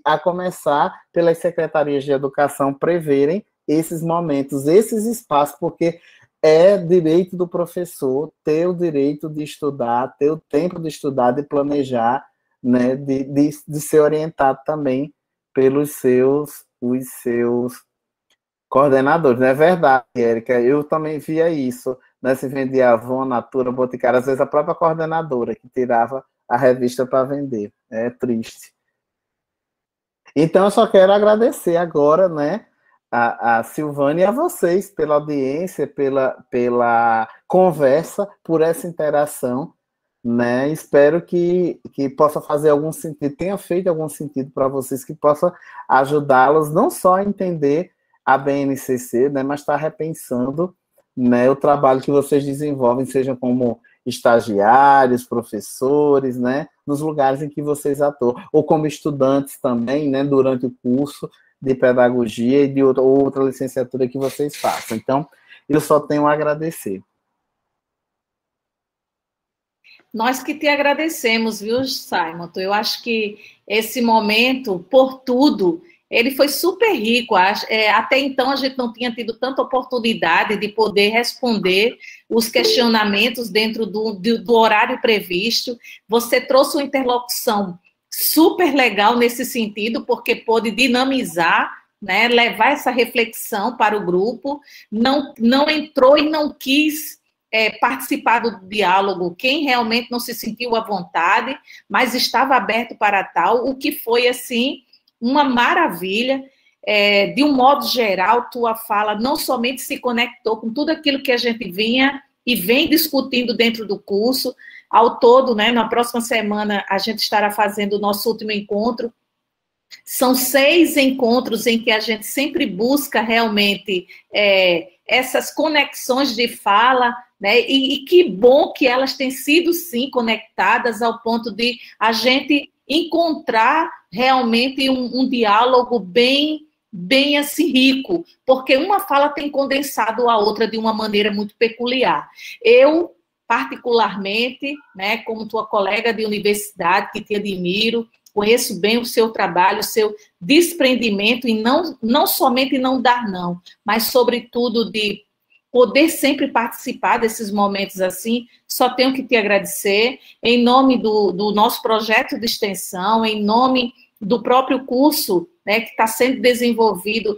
a começar pelas secretarias de educação preverem esses momentos, esses espaços, porque é direito do professor ter o direito de estudar, ter o tempo de estudar, de planejar, né, de ser orientado também pelos os seus coordenadores. Não é verdade, Érica? Eu também via isso, né? Se vendia Avon, Natura, Boticário, às vezes a própria coordenadora que tirava a revista para vender. É triste. Então, eu só quero agradecer agora, né, a Silvânia e a vocês pela audiência, pela conversa, por essa interação, né? Espero que possa fazer algum sentido, tenha feito algum sentido para vocês, que possa ajudá-los não só a entender a BNCC, né, mas estar repensando, né, o trabalho que vocês desenvolvem, sejam como estagiários, professores, né, nos lugares em que vocês atuam, ou como estudantes também, né, durante o curso de pedagogia e de outra licenciatura que vocês façam. Então, eu só tenho a agradecer. Nós que te agradecemos, viu, Simon? Eu acho que esse momento, por tudo, ele foi super rico. Até então, a gente não tinha tido tanta oportunidade de poder responder os questionamentos dentro do horário previsto. Você trouxe uma interlocução super legal nesse sentido, porque pôde dinamizar, né, levar essa reflexão para o grupo, não entrou e não quis participar do diálogo quem realmente não se sentiu à vontade, mas estava aberto para tal, o que foi, assim, uma maravilha. De um modo geral, tua fala não somente se conectou com tudo aquilo que a gente vinha e vem discutindo dentro do curso. Ao todo, né, na próxima semana, a gente estará fazendo o nosso último encontro. São 6 encontros em que a gente sempre busca realmente essas conexões de fala, né, e que bom que elas têm sido, sim, conectadas ao ponto de a gente encontrar realmente um diálogo bem assim, rico, porque uma fala tem condensado a outra de uma maneira muito peculiar. Eu, particularmente, né, como tua colega de universidade, que te admiro, conheço bem o seu trabalho, o seu desprendimento, e não somente não dar não, mas, sobretudo, de poder sempre participar desses momentos assim. Só tenho que te agradecer, em nome do nosso projeto de extensão, em nome do próprio curso, né, que está sendo desenvolvido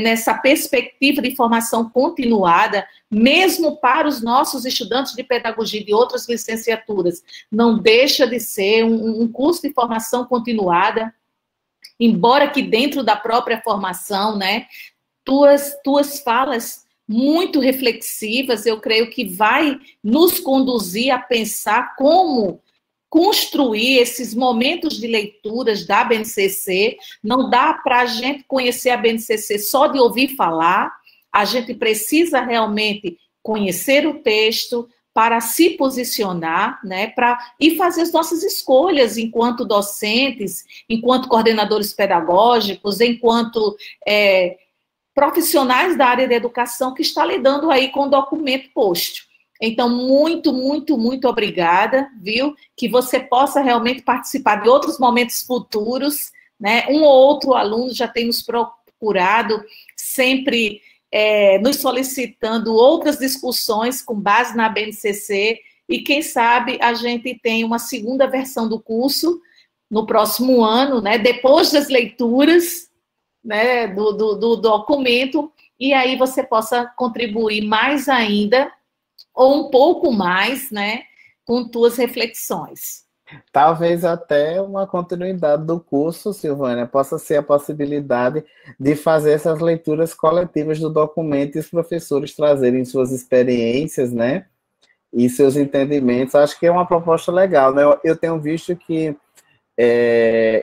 nessa perspectiva de formação continuada, mesmo para os nossos estudantes de pedagogia de outras licenciaturas. Não deixa de ser um curso de formação continuada, embora que dentro da própria formação, né, tuas falas muito reflexivas, eu creio que vai nos conduzir a pensar como construir esses momentos de leituras da BNCC. Não dá para a gente conhecer a BNCC só de ouvir falar, a gente precisa realmente conhecer o texto para se posicionar, né, e fazer as nossas escolhas enquanto docentes, enquanto coordenadores pedagógicos, enquanto profissionais da área da educação que está lidando aí com o documento posto. Então, muito, muito, muito obrigada, viu? Que você possa realmente participar de outros momentos futuros, né? Um ou outro aluno já tem nos procurado, sempre nos solicitando outras discussões com base na BNCC, e quem sabe a gente tem uma segunda versão do curso no próximo ano, né, depois das leituras, né, do documento, e aí você possa contribuir mais ainda, ou um pouco mais, né, com tuas reflexões. Talvez até uma continuidade do curso, Silvânia, possa ser a possibilidade de fazer essas leituras coletivas do documento e os professores trazerem suas experiências, né, e seus entendimentos. Acho que é uma proposta legal, né? Eu tenho visto que,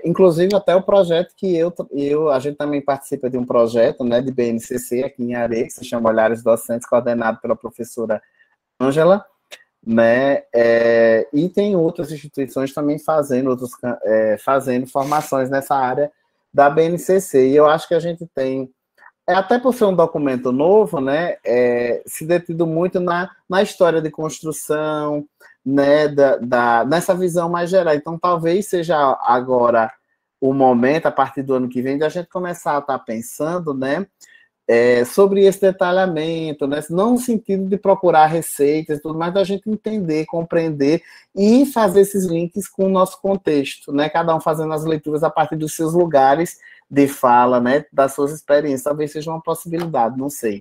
inclusive até o projeto que a gente também participa de um projeto, né, de BNCC aqui em Areia, que se chama Olhares Docentes, coordenado pela professora Ângela, né, e tem outras instituições também fazendo formações nessa área da BNCC, e eu acho que a gente tem, até por ser um documento novo, né, se detido muito na história de construção, né, nessa visão mais geral. Então, talvez seja agora o momento, a partir do ano que vem, de a gente começar a estar pensando, né, sobre esse detalhamento, né? Não no sentido de procurar receitas e tudo, mas da gente entender, compreender e fazer esses links com o nosso contexto, né? Cada um fazendo as leituras a partir dos seus lugares de fala, né? Das suas experiências. Talvez seja uma possibilidade, não sei.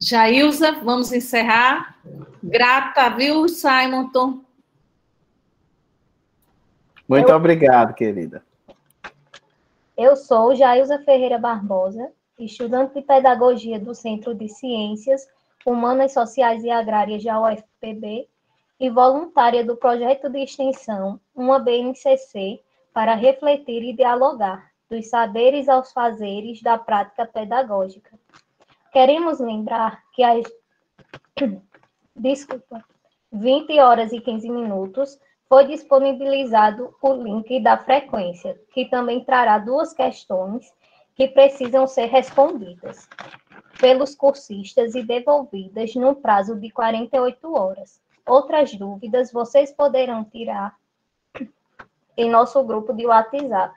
Jailza, vamos encerrar. Grata, viu, Simonton? Muito obrigado, querida. Eu sou Jailza Ferreira Barbosa, estudante de Pedagogia do Centro de Ciências Humanas, Sociais e Agrárias da UFPB e voluntária do projeto de extensão Uma BNCC para refletir e dialogar, dos saberes aos fazeres da prática pedagógica. Queremos lembrar que às 20 horas e 15 minutos foi disponibilizado o link da frequência, que também trará 2 questões que precisam ser respondidas pelos cursistas e devolvidas no prazo de 48 horas. Outras dúvidas vocês poderão tirar em nosso grupo de WhatsApp.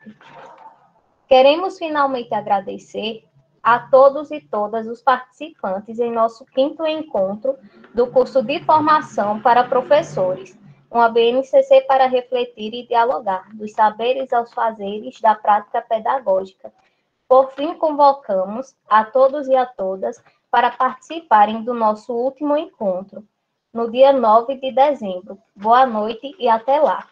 Queremos finalmente agradecer a todos e todas os participantes em nosso 5º encontro do curso de formação para professores, uma BNCC para refletir e dialogar, dos saberes aos fazeres da prática pedagógica. Por fim, convocamos a todos e a todas para participarem do nosso último encontro, no dia 9 de dezembro. Boa noite e até lá.